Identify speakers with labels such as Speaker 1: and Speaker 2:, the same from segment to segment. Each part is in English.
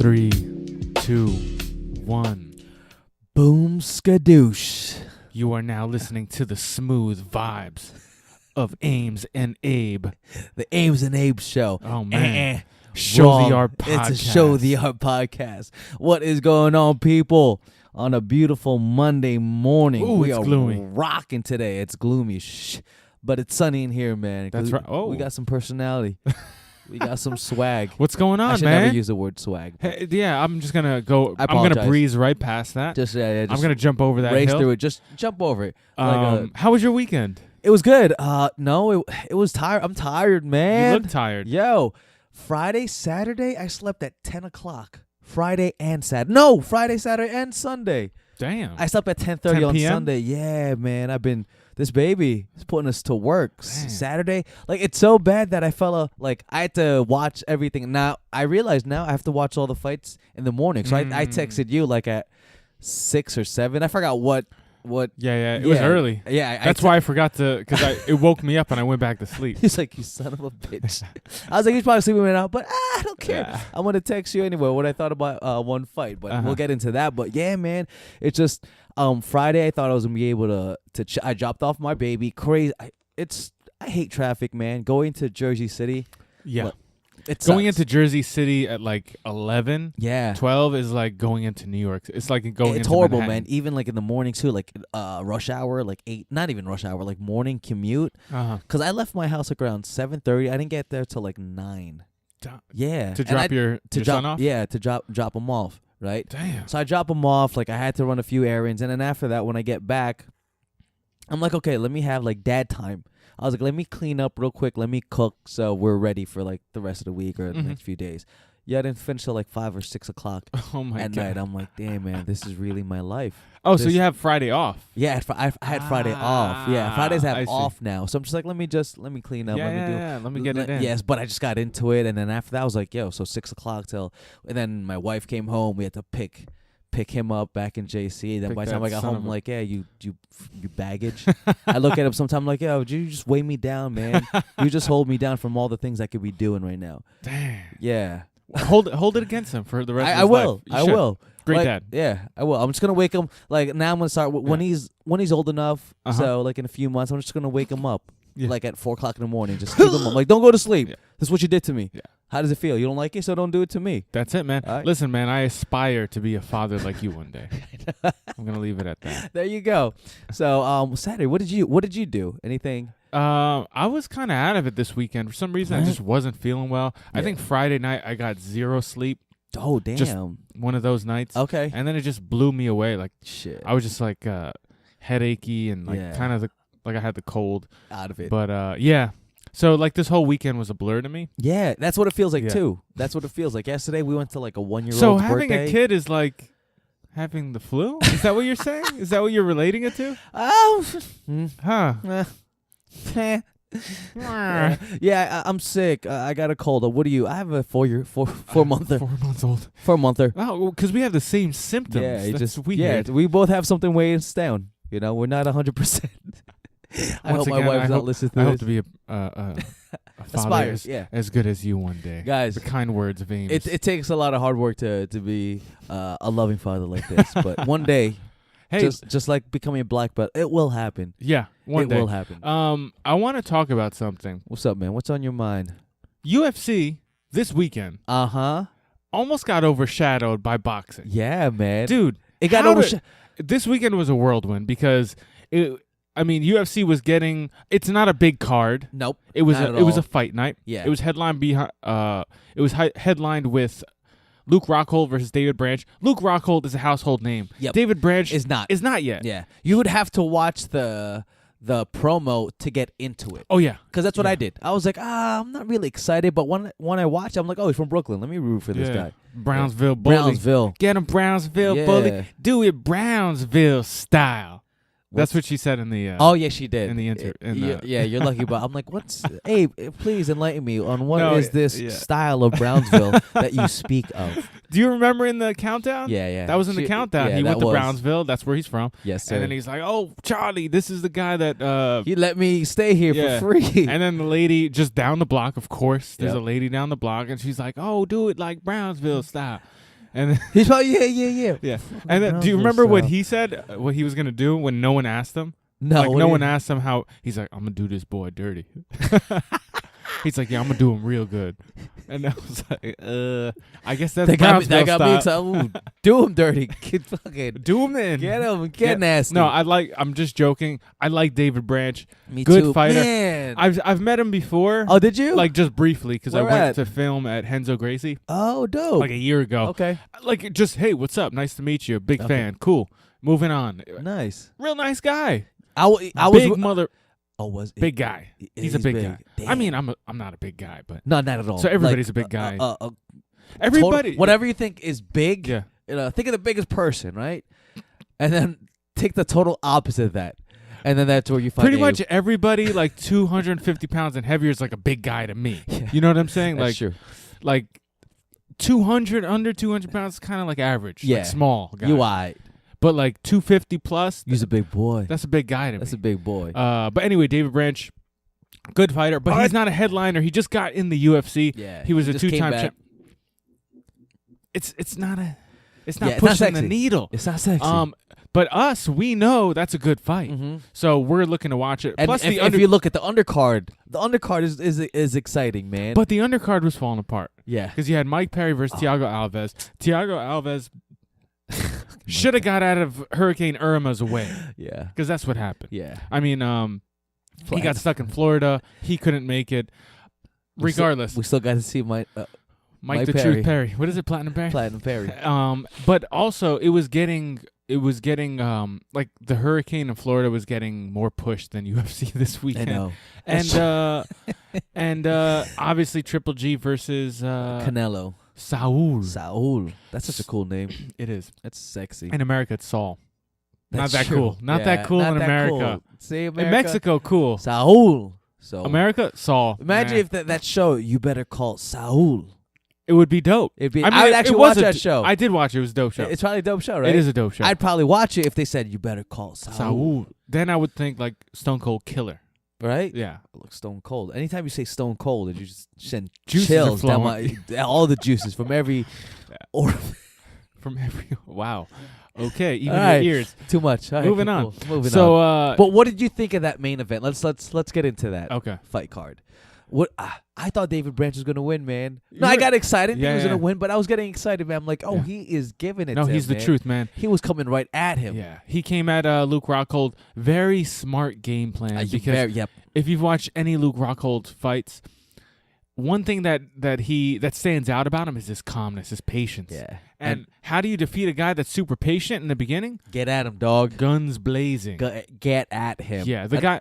Speaker 1: 3, 2, 1.
Speaker 2: Boom skadoosh.
Speaker 1: You are now listening to the smooth vibes of Ames and Abe.
Speaker 2: The Ames and Abe show.
Speaker 1: Oh, man.
Speaker 2: Show
Speaker 1: Wrong. The Art Podcast.
Speaker 2: It's a Show the Art Podcast. What is going on, people? On a beautiful Monday morning.
Speaker 1: Ooh,
Speaker 2: we
Speaker 1: it's
Speaker 2: are
Speaker 1: gloomy.
Speaker 2: rocking today. It's gloomy, but it's sunny in here, man.
Speaker 1: That's right. Oh.
Speaker 2: We got some personality. We got some swag.
Speaker 1: What's going on,
Speaker 2: I should
Speaker 1: man?
Speaker 2: never use the word swag.
Speaker 1: Hey, yeah, I'm just going to go.
Speaker 2: I
Speaker 1: I'm going to
Speaker 2: apologize.
Speaker 1: breeze right past that.
Speaker 2: Just
Speaker 1: I'm going to jump over that
Speaker 2: race
Speaker 1: hill.
Speaker 2: through it. Just jump over it.
Speaker 1: How was your weekend?
Speaker 2: It was good. No, it was tired. I'm tired, man.
Speaker 1: You look tired.
Speaker 2: Yo, Friday, Saturday, I slept at 10 o'clock. Friday and Saturday. No, Friday, Saturday, and Sunday.
Speaker 1: Damn.
Speaker 2: I slept at 10:30
Speaker 1: 10
Speaker 2: on
Speaker 1: p.m.?
Speaker 2: Sunday. Yeah, man. This baby is putting us to work.
Speaker 1: Damn.
Speaker 2: Saturday, like, it's so bad that I I had to watch everything. Now, I realize now I have to watch all the fights in the morning. So I texted you like at 6 or 7. I forgot what.
Speaker 1: Yeah. It was early.
Speaker 2: Yeah.
Speaker 1: That's why I forgot to, because it woke me up and I went back to sleep.
Speaker 2: He's like, you son of a bitch. I was like, he's probably sleeping right now, but I don't care.
Speaker 1: Yeah.
Speaker 2: I'm going to text you anyway what I thought about one fight, but we'll get into that. But yeah, man, it's just Friday I thought I was going to be able to I dropped off my baby. Crazy. I hate traffic, man. Going to Jersey City.
Speaker 1: Yeah.
Speaker 2: It
Speaker 1: Going
Speaker 2: sucks.
Speaker 1: into Jersey City at like 11,
Speaker 2: yeah.
Speaker 1: 12 is like going into New York. It's like going into
Speaker 2: It's horrible,
Speaker 1: Manhattan.
Speaker 2: man. Even like in the morning too, like rush hour, like 8, not even rush hour, like morning commute. Because I left my house like around 7:30. I didn't get there till like 9. Yeah.
Speaker 1: To drop your son off?
Speaker 2: Yeah, to drop him off, right?
Speaker 1: Damn.
Speaker 2: So I drop him off. Like, I had to run a few errands. And then after that, when I get back, I'm like, okay, let me have like dad time. I was like, let me clean up real quick. Let me cook so we're ready for like the rest of the week or the next few days. Yeah, I didn't finish till like 5 or 6 o'clock
Speaker 1: Oh my
Speaker 2: at
Speaker 1: God.
Speaker 2: night. I'm like, damn, man, this is really my life.
Speaker 1: Oh, so you have Friday off?
Speaker 2: Yeah, I had Friday off. Yeah, Fridays
Speaker 1: I
Speaker 2: have
Speaker 1: see.
Speaker 2: off now. So I'm just like, let me clean up.
Speaker 1: Let me get it in.
Speaker 2: Yes, but I just got into it. And then after that, I was like, yo, so 6 o'clock till. And then my wife came home. We had to pick him up back in JC. Then by the time I got home, I'm like, yeah, you baggage. I look at him sometime like, yo, you just weigh me down, man. You just hold me down from all the things I could be doing right now.
Speaker 1: Damn.
Speaker 2: Yeah.
Speaker 1: Hold it against him for the rest of his
Speaker 2: I will.
Speaker 1: life. You
Speaker 2: I
Speaker 1: should.
Speaker 2: will.
Speaker 1: Great
Speaker 2: like,
Speaker 1: dad.
Speaker 2: Yeah, I will. I'm just gonna wake him. Like, now I'm gonna start when he's old enough. So like in a few months, I'm just gonna wake him up.
Speaker 1: Yeah.
Speaker 2: Like at 4 o'clock in the morning. Just keep him up. Like, don't go to sleep.
Speaker 1: Yeah.
Speaker 2: That's what you did to me.
Speaker 1: Yeah.
Speaker 2: How does it feel? You don't like it, so don't do it to me.
Speaker 1: That's it, man.
Speaker 2: Right.
Speaker 1: Listen, man, I aspire to be a father like you one day. I'm gonna leave it at that.
Speaker 2: There you go. So Saturday, what did you do? Anything?
Speaker 1: I was kind of out of it this weekend. For some reason, I just wasn't feeling well. I
Speaker 2: Yeah.
Speaker 1: think Friday night I got 0 sleep.
Speaker 2: Oh, damn.
Speaker 1: Just one of those nights.
Speaker 2: Okay.
Speaker 1: And then it just blew me away. Like,
Speaker 2: Shit.
Speaker 1: I was just like headachy and like kind of like I had the cold.
Speaker 2: Out of it.
Speaker 1: But yeah. So like this whole weekend was a blur to me.
Speaker 2: Yeah, that's what it feels like
Speaker 1: Yeah.
Speaker 2: too. That's what it feels like. Yesterday we went to like a 1-year-old's
Speaker 1: So
Speaker 2: birthday.
Speaker 1: having a kid is like having the flu? Is that what you're saying? Is that what you're relating it to?
Speaker 2: Oh.
Speaker 1: Huh.
Speaker 2: Yeah, I'm sick. I got a cold. What do you? I have a 4-monther.
Speaker 1: 4 months old.
Speaker 2: 4-monther.
Speaker 1: Oh, because we have the same symptoms.
Speaker 2: Yeah, you
Speaker 1: That's
Speaker 2: just
Speaker 1: weird.
Speaker 2: Yeah, we both have something weighing us down. You know, we're not 100%. I
Speaker 1: Once
Speaker 2: hope my
Speaker 1: again,
Speaker 2: wife's
Speaker 1: I
Speaker 2: not
Speaker 1: hope-
Speaker 2: listening to
Speaker 1: I
Speaker 2: this.
Speaker 1: hope to be a father
Speaker 2: Aspires, yeah.
Speaker 1: as good as you one day.
Speaker 2: Guys,
Speaker 1: The kind words of Ames.
Speaker 2: it takes a lot of hard work to be a loving father like this. But one day,
Speaker 1: hey,
Speaker 2: just like becoming a black belt, it will happen.
Speaker 1: yeah, one
Speaker 2: It
Speaker 1: day.
Speaker 2: will happen.
Speaker 1: I want to talk about something.
Speaker 2: What's up, man? What's on your mind?
Speaker 1: UFC this weekend almost got overshadowed by boxing.
Speaker 2: Yeah, man.
Speaker 1: Dude,
Speaker 2: it got
Speaker 1: this weekend was a whirlwind because UFC was getting. It's not a big card.
Speaker 2: Nope.
Speaker 1: It was
Speaker 2: not at
Speaker 1: it was
Speaker 2: all.
Speaker 1: a fight night.
Speaker 2: Yeah.
Speaker 1: It was headlined headlined with Luke Rockhold versus David Branch. Luke Rockhold is a household name.
Speaker 2: Yep.
Speaker 1: David Branch
Speaker 2: Is not.
Speaker 1: Is not yet.
Speaker 2: Yeah. You would have to watch the promo to get into it.
Speaker 1: Oh yeah.
Speaker 2: Because that's what I did. I was like, I'm not really excited, but when I watched, I'm like, oh, he's from Brooklyn. Let me root for this guy.
Speaker 1: Brownsville bully.
Speaker 2: Brownsville.
Speaker 1: Get him Brownsville bully. Do it Brownsville style. That's what she said in the.
Speaker 2: Oh yeah, she did.
Speaker 1: In the
Speaker 2: yeah, you're lucky, but I'm like, what's? Hey, please enlighten me on what is this
Speaker 1: yeah.
Speaker 2: style of Brownsville that you speak of?
Speaker 1: Do you remember in the countdown?
Speaker 2: Yeah.
Speaker 1: That was in the countdown.
Speaker 2: Yeah,
Speaker 1: he went
Speaker 2: that
Speaker 1: to
Speaker 2: was.
Speaker 1: Brownsville. That's where he's from.
Speaker 2: Yes, sir.
Speaker 1: And then he's like, "Oh, Charlie, this is the guy that
Speaker 2: he let me stay here for free."
Speaker 1: And then the lady just down the block, of course, there's
Speaker 2: Yep.
Speaker 1: a lady down the block, and she's like, "Oh, do it like Brownsville style." And then,
Speaker 2: He's probably yeah.
Speaker 1: yeah. And then, do you remember what he said? What he was gonna do when no one asked him?
Speaker 2: No,
Speaker 1: like no one asked him how. He's like, I'm gonna do this boy dirty. He's like, yeah, I'm gonna do him real good. And I was like, I guess that's
Speaker 2: that got me
Speaker 1: style.
Speaker 2: excited. Ooh, do him dirty. Get fucking
Speaker 1: Do him in.
Speaker 2: get him. Get nasty.
Speaker 1: No, I'm just joking. I like David Branch.
Speaker 2: Me
Speaker 1: Good
Speaker 2: too.
Speaker 1: fighter.
Speaker 2: Man.
Speaker 1: I've met him before.
Speaker 2: Oh, did you?
Speaker 1: Like just briefly because I
Speaker 2: Where
Speaker 1: went
Speaker 2: at?
Speaker 1: to film at Henzo Gracie
Speaker 2: Oh, dope.
Speaker 1: like a year ago.
Speaker 2: Okay.
Speaker 1: Like just hey, what's up? Nice to meet you. Big
Speaker 2: Okay.
Speaker 1: fan. Cool. Moving on.
Speaker 2: Nice.
Speaker 1: Real nice guy.
Speaker 2: I was
Speaker 1: Big mother.
Speaker 2: Oh, was it?
Speaker 1: Big guy. He's a big guy.
Speaker 2: Damn.
Speaker 1: I mean, I'm not a big guy, but
Speaker 2: No, not at all.
Speaker 1: so everybody's
Speaker 2: Like,
Speaker 1: a big guy.
Speaker 2: Everybody,
Speaker 1: Everybody.
Speaker 2: whatever you think is big,
Speaker 1: Yeah.
Speaker 2: Think of the biggest person, right? And then take the total opposite of that, and then that's where you find
Speaker 1: Pretty much everybody like 250 pounds and heavier is like a big guy to me.
Speaker 2: Yeah.
Speaker 1: You know what I'm saying?
Speaker 2: That's
Speaker 1: Like,
Speaker 2: true.
Speaker 1: like under 200 pounds is kind of like average.
Speaker 2: Yeah.
Speaker 1: Like small guy.
Speaker 2: You I.
Speaker 1: But like 250 plus,
Speaker 2: You's a big boy.
Speaker 1: that's a big guy to
Speaker 2: That's
Speaker 1: me.
Speaker 2: a big boy.
Speaker 1: But anyway, David Branch, good fighter, but he's not a headliner. He just got in the UFC.
Speaker 2: Yeah,
Speaker 1: He was
Speaker 2: he
Speaker 1: a
Speaker 2: just came
Speaker 1: two-time
Speaker 2: back.
Speaker 1: champ. It's not
Speaker 2: Yeah,
Speaker 1: pushing
Speaker 2: it's not
Speaker 1: the
Speaker 2: sexy.
Speaker 1: needle.
Speaker 2: It's not sexy.
Speaker 1: But us, we know that's a good fight.
Speaker 2: Mhm.
Speaker 1: So we're looking to watch it.
Speaker 2: And
Speaker 1: Plus
Speaker 2: if you look at the undercard is exciting, man.
Speaker 1: but the undercard was falling apart
Speaker 2: yeah,
Speaker 1: because you had Mike Perry versus Thiago Alves. Thiago Alves should have got out of Hurricane Irma's way
Speaker 2: yeah,
Speaker 1: because that's what happened.
Speaker 2: yeah.
Speaker 1: I mean, he got stuck in Florida. He couldn't make it. Regardless,
Speaker 2: we still got to see Mike
Speaker 1: the
Speaker 2: Perry.
Speaker 1: Truth Perry. What is it, Platinum Perry?
Speaker 2: Platinum Perry.
Speaker 1: But also it was getting like the hurricane in Florida was getting more pushed than UFC this
Speaker 2: I
Speaker 1: weekend.
Speaker 2: know.
Speaker 1: And obviously Triple G versus
Speaker 2: Canelo.
Speaker 1: Saul.
Speaker 2: That's such a cool name.
Speaker 1: It is.
Speaker 2: That's sexy.
Speaker 1: In America, it's Saul.
Speaker 2: That's
Speaker 1: not that
Speaker 2: true.
Speaker 1: cool. Not
Speaker 2: Yeah,
Speaker 1: that cool
Speaker 2: not
Speaker 1: in
Speaker 2: that
Speaker 1: America.
Speaker 2: Cool. See,
Speaker 1: In Mexico, cool.
Speaker 2: Saul. So
Speaker 1: America, Saul.
Speaker 2: imagine
Speaker 1: Nah.
Speaker 2: if that show you better call Saul.
Speaker 1: It would be dope.
Speaker 2: It'd be.
Speaker 1: I mean,
Speaker 2: I would
Speaker 1: it
Speaker 2: actually
Speaker 1: was
Speaker 2: watch
Speaker 1: a
Speaker 2: that
Speaker 1: d-
Speaker 2: show.
Speaker 1: I did watch it. It was a dope show.
Speaker 2: It's probably a dope show, right?
Speaker 1: It is a dope show.
Speaker 2: I'd probably watch it if they said you better call Saul.
Speaker 1: Saul. Then I would think like Stone Cold Killer.
Speaker 2: Right?
Speaker 1: Yeah.
Speaker 2: Look, Stone Cold. Anytime you say Stone Cold, you just send
Speaker 1: Juices are
Speaker 2: chills down
Speaker 1: flowing.
Speaker 2: all the juices from every. Or
Speaker 1: From every wow. Okay, even
Speaker 2: All right.
Speaker 1: your ears.
Speaker 2: too much. All right,
Speaker 1: Moving
Speaker 2: cool.
Speaker 1: on.
Speaker 2: Moving
Speaker 1: So
Speaker 2: on. But what did you think of that main event? Let's get into that
Speaker 1: okay.
Speaker 2: fight card. What I thought David Branch was gonna win, man. No,
Speaker 1: You
Speaker 2: I
Speaker 1: were-
Speaker 2: got excited.
Speaker 1: Yeah,
Speaker 2: he was
Speaker 1: yeah.
Speaker 2: gonna win, but I was getting excited, man. I'm like, oh,
Speaker 1: Yeah.
Speaker 2: he is giving it.
Speaker 1: No,
Speaker 2: to
Speaker 1: he's
Speaker 2: him,
Speaker 1: the
Speaker 2: man.
Speaker 1: truth, man.
Speaker 2: He was coming right at him.
Speaker 1: Yeah, he came at Luke Rockhold. Very smart game plan because
Speaker 2: Yep.
Speaker 1: if you've watched any Luke Rockhold fights, one thing that stands out about him is his calmness, his patience.
Speaker 2: Yeah.
Speaker 1: And how do you defeat a guy that's super patient in the beginning?
Speaker 2: Get at him, dog.
Speaker 1: Guns blazing.
Speaker 2: Get at him.
Speaker 1: Yeah, the guy.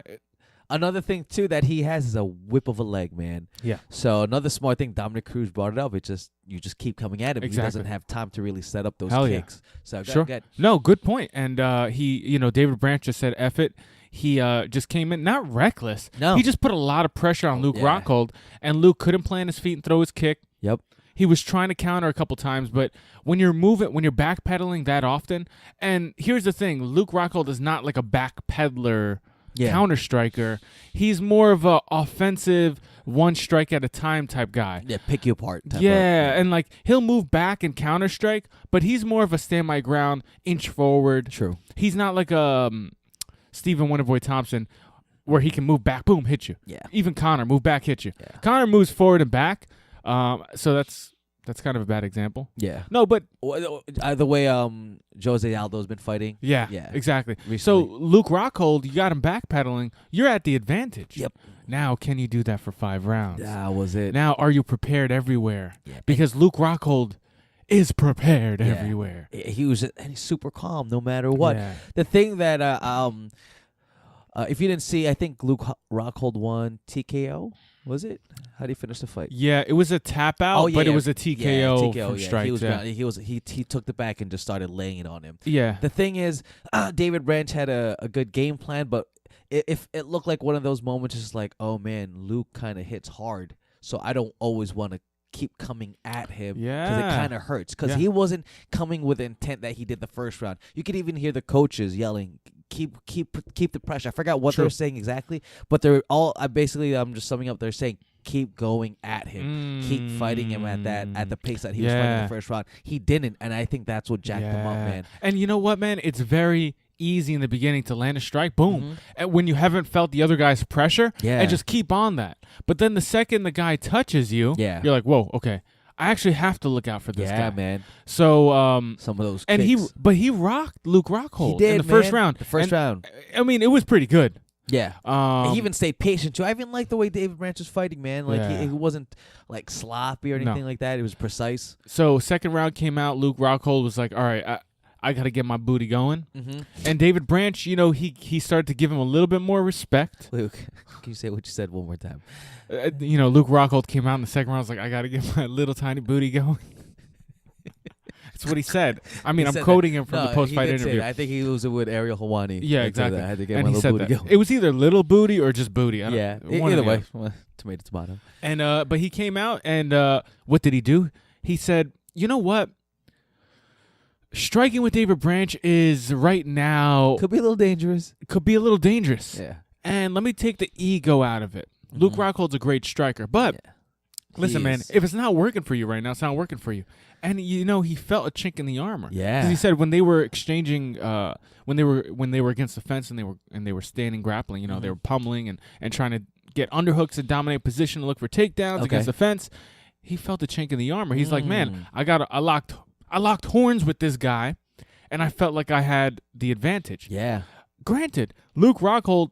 Speaker 2: Another thing too that he has is a whip of a leg, man.
Speaker 1: Yeah.
Speaker 2: So another smart thing, Dominic Cruz brought it up. You just keep coming at him.
Speaker 1: Exactly.
Speaker 2: He doesn't have time to really set up those
Speaker 1: Hell yeah.
Speaker 2: kicks. So
Speaker 1: Sure. No, good point. And David Branch just said, F it. He just came in, not reckless.
Speaker 2: No.
Speaker 1: He just put a lot of pressure on Luke
Speaker 2: yeah.
Speaker 1: Rockhold, and Luke couldn't plant his feet and throw his kick.
Speaker 2: Yep.
Speaker 1: He was trying to counter a couple times, but when you're backpedaling that often, and here's the thing, Luke Rockhold is not like a backpedaler counter striker. He's more of a offensive, one strike at a time type guy.
Speaker 2: Yeah, pick you apart.
Speaker 1: And like he'll move back and counter strike, but he's more of a stand my ground, inch forward.
Speaker 2: True.
Speaker 1: He's not like Stephen Wonderboy Thompson, where he can move back, boom, hit you.
Speaker 2: Yeah.
Speaker 1: Even Connor, move back, hit you.
Speaker 2: Yeah.
Speaker 1: Connor moves forward and back, so that's kind of a bad example.
Speaker 2: Yeah.
Speaker 1: No, but
Speaker 2: The way Jose Aldo's been fighting.
Speaker 1: yeah,
Speaker 2: Yeah.
Speaker 1: exactly.
Speaker 2: Recently.
Speaker 1: So Luke Rockhold, you got him backpedaling. You're at the advantage.
Speaker 2: Yep.
Speaker 1: Now, can you do that for 5 rounds?
Speaker 2: That was it.
Speaker 1: Now, are you prepared everywhere?
Speaker 2: Yeah.
Speaker 1: Because Luke Rockhold is prepared
Speaker 2: Yeah.
Speaker 1: everywhere.
Speaker 2: He's super calm no matter what.
Speaker 1: Yeah.
Speaker 2: The thing that if you didn't see, I think Luke Rockhold won TKO. Was it? How did he finish the fight?
Speaker 1: Yeah, it was a tap out, but it was a TKO,
Speaker 2: TKO,
Speaker 1: from strikes.
Speaker 2: He took the back and just started laying it on him.
Speaker 1: Yeah.
Speaker 2: The thing is, David Branch had a good game plan, but if it looked like one of those moments, it's like, oh man, Luke kind of hits hard, so I don't always want to keep coming at him because
Speaker 1: Yeah.
Speaker 2: it kind of hurts because
Speaker 1: Yeah.
Speaker 2: he wasn't coming with the intent that he did the first round. You could even hear the coaches yelling, keep the pressure. I forgot what
Speaker 1: True.
Speaker 2: they're saying exactly, but they're all I'm just summing up. They're saying keep going at him, keep fighting him at the pace that he was fighting in the first round. He didn't, and I think that's what jacked him up, man.
Speaker 1: And you know what, man? It's very easy in the beginning to land a strike, boom. And when you haven't felt the other guy's pressure, and just keep on that. But then the second the guy touches you, you're like, whoa, okay. I actually have to look out for this guy.
Speaker 2: Yeah, man.
Speaker 1: So
Speaker 2: some of those
Speaker 1: and
Speaker 2: kicks.
Speaker 1: he rocked Luke Rockhold
Speaker 2: He did,
Speaker 1: in the first round.
Speaker 2: The first round.
Speaker 1: I mean, it was pretty good.
Speaker 2: Yeah. He even stayed patient too. I even liked the way David Branch was fighting, man. Like he wasn't like sloppy or anything like that. It was precise.
Speaker 1: So second round came out. Luke Rockhold was like, all right, I got to get my booty going. And David Branch, you know, he started to give him a little bit more respect.
Speaker 2: Luke, can you say what you said one more time?
Speaker 1: You know, Luke Rockhold came out in the second round. I was like, I got to get my little tiny booty going. That's what he said. I mean, I'm quoting him from the post-fight interview.
Speaker 2: I think he was with Ariel Hawani.
Speaker 1: Yeah, exactly.
Speaker 2: I had to get my little booty going.
Speaker 1: It was either little booty or just booty.
Speaker 2: Either way. Tomato, tomato.
Speaker 1: And but he came out and what did he do? He said, you know what? Striking with David Branch is right now...
Speaker 2: Could be a little dangerous.
Speaker 1: Yeah. And let me take the ego out of it. Luke Rockhold's a great striker. But, listen, man, if it's not working for you right now, it's not working for you. And, you know, he felt a chink in the armor.
Speaker 2: Yeah.
Speaker 1: Because he said when they were exchanging... when they were against the fence and they were standing grappling, you know, they were pummeling and trying to get underhooks and dominate position to look for takedowns against the fence, he felt a chink in the armor. He's like, man, I locked horns with this guy, and I felt like I had the advantage.
Speaker 2: Yeah.
Speaker 1: Granted, Luke Rockhold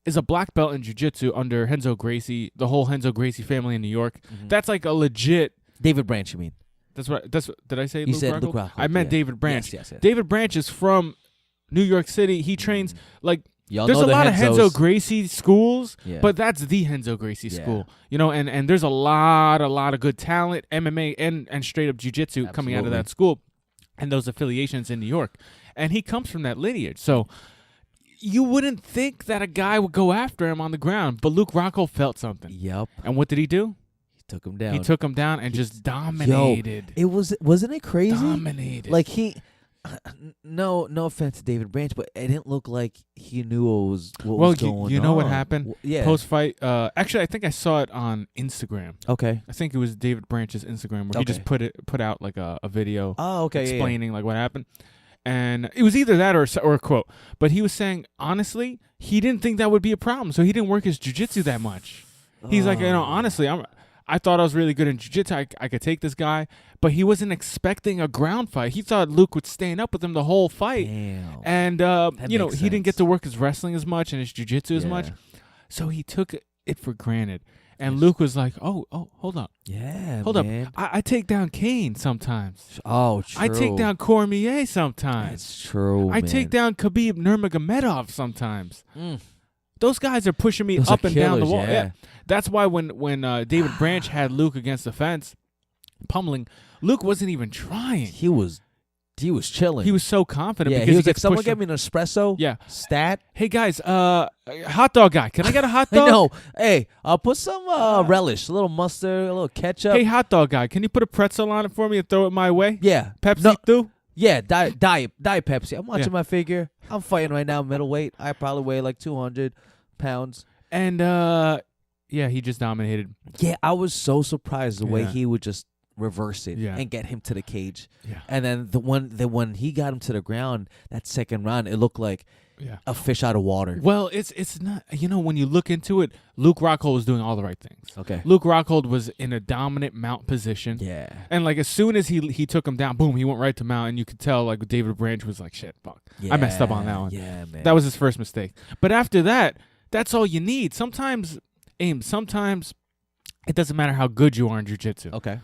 Speaker 1: is a black belt in jiu-jitsu under Renzo Gracie, the whole Renzo Gracie family in New York. That's like a legit...
Speaker 2: David Branch, you mean?
Speaker 1: Did I say
Speaker 2: you
Speaker 1: Luke
Speaker 2: said
Speaker 1: Rockhold?
Speaker 2: Luke Rockhold.
Speaker 1: I meant David Branch.
Speaker 2: Yes.
Speaker 1: David Branch is from New York City. He trains, like...
Speaker 2: Y'all
Speaker 1: there's
Speaker 2: know
Speaker 1: a lot of
Speaker 2: Henzos.
Speaker 1: Renzo Gracie schools, but that's the Renzo Gracie school. You know, and there's a lot of good talent, MMA and straight up jiu-jitsu coming out of that school and those affiliations in New York. And he comes from that lineage. So you wouldn't think that a guy would go after him on the ground, but Luke Rockhold felt something.
Speaker 2: Yep.
Speaker 1: And what did he do?
Speaker 2: He took him down.
Speaker 1: He took him down and just dominated.
Speaker 2: It wasn't it crazy?
Speaker 1: Dominated.
Speaker 2: Like no offense to David Branch, but it didn't look like he knew what was going on.
Speaker 1: You know what happened?
Speaker 2: Yeah.
Speaker 1: Post-fight, actually, I think I saw it on Instagram.
Speaker 2: Okay.
Speaker 1: I think it was David Branch's Instagram where he just put out like a video explaining like what happened. And it was either that or a quote. But he was saying, honestly, he didn't think that would be a problem, so he didn't work his jiu-jitsu that much. He's like, you know, honestly, I thought I was really good in jiu-jitsu. I could take this guy. But he wasn't expecting a ground fight. He thought Luke would stand up with him the whole fight.
Speaker 2: Damn.
Speaker 1: And, you know, he didn't get to work his wrestling as much and his jiu-jitsu as much. So he took it for granted. And Luke was like, oh, hold up.
Speaker 2: Yeah,
Speaker 1: Hold up. I take down Kane sometimes.
Speaker 2: Oh, true.
Speaker 1: I take down Cormier sometimes.
Speaker 2: That's true,
Speaker 1: I take down Khabib Nurmagomedov sometimes. Those guys are pushing me up and down the wall. Yeah. That's why when David Branch had Luke against the fence, pummeling, Luke wasn't even trying.
Speaker 2: He was chilling.
Speaker 1: He was so confident.
Speaker 2: Yeah,
Speaker 1: because
Speaker 2: he was like, someone get me an espresso.
Speaker 1: Yeah.
Speaker 2: Stat.
Speaker 1: Hey guys, hot dog guy, can I get a hot dog?
Speaker 2: No. Hey, I'll put some relish, a little mustard, a little ketchup.
Speaker 1: Hey, hot dog guy, can you put a pretzel on it for me and throw it my way?
Speaker 2: Yeah.
Speaker 1: Pepsi too?
Speaker 2: Yeah, diet Pepsi. I'm watching my figure. I'm fighting right now, middleweight. I probably weigh like 200 pounds.
Speaker 1: And he just dominated.
Speaker 2: Yeah, I was so surprised the way he would just reverse it and get him to the cage. Yeah. And then when he got him to the ground, that second round, it looked like a fish out of water.
Speaker 1: Well, it's not, you know, when you look into it, Luke Rockhold was doing all the right things.
Speaker 2: Okay.
Speaker 1: Luke Rockhold was in a dominant mount position.
Speaker 2: Yeah.
Speaker 1: And like as soon as he took him down, boom, he went right to mount, and you could tell like David Branch was like, shit, fuck. I messed up on that one.
Speaker 2: Yeah, man.
Speaker 1: That was his first mistake. But after that, that's all you need. Sometimes it doesn't matter how good you are in jiu-jitsu.
Speaker 2: Okay.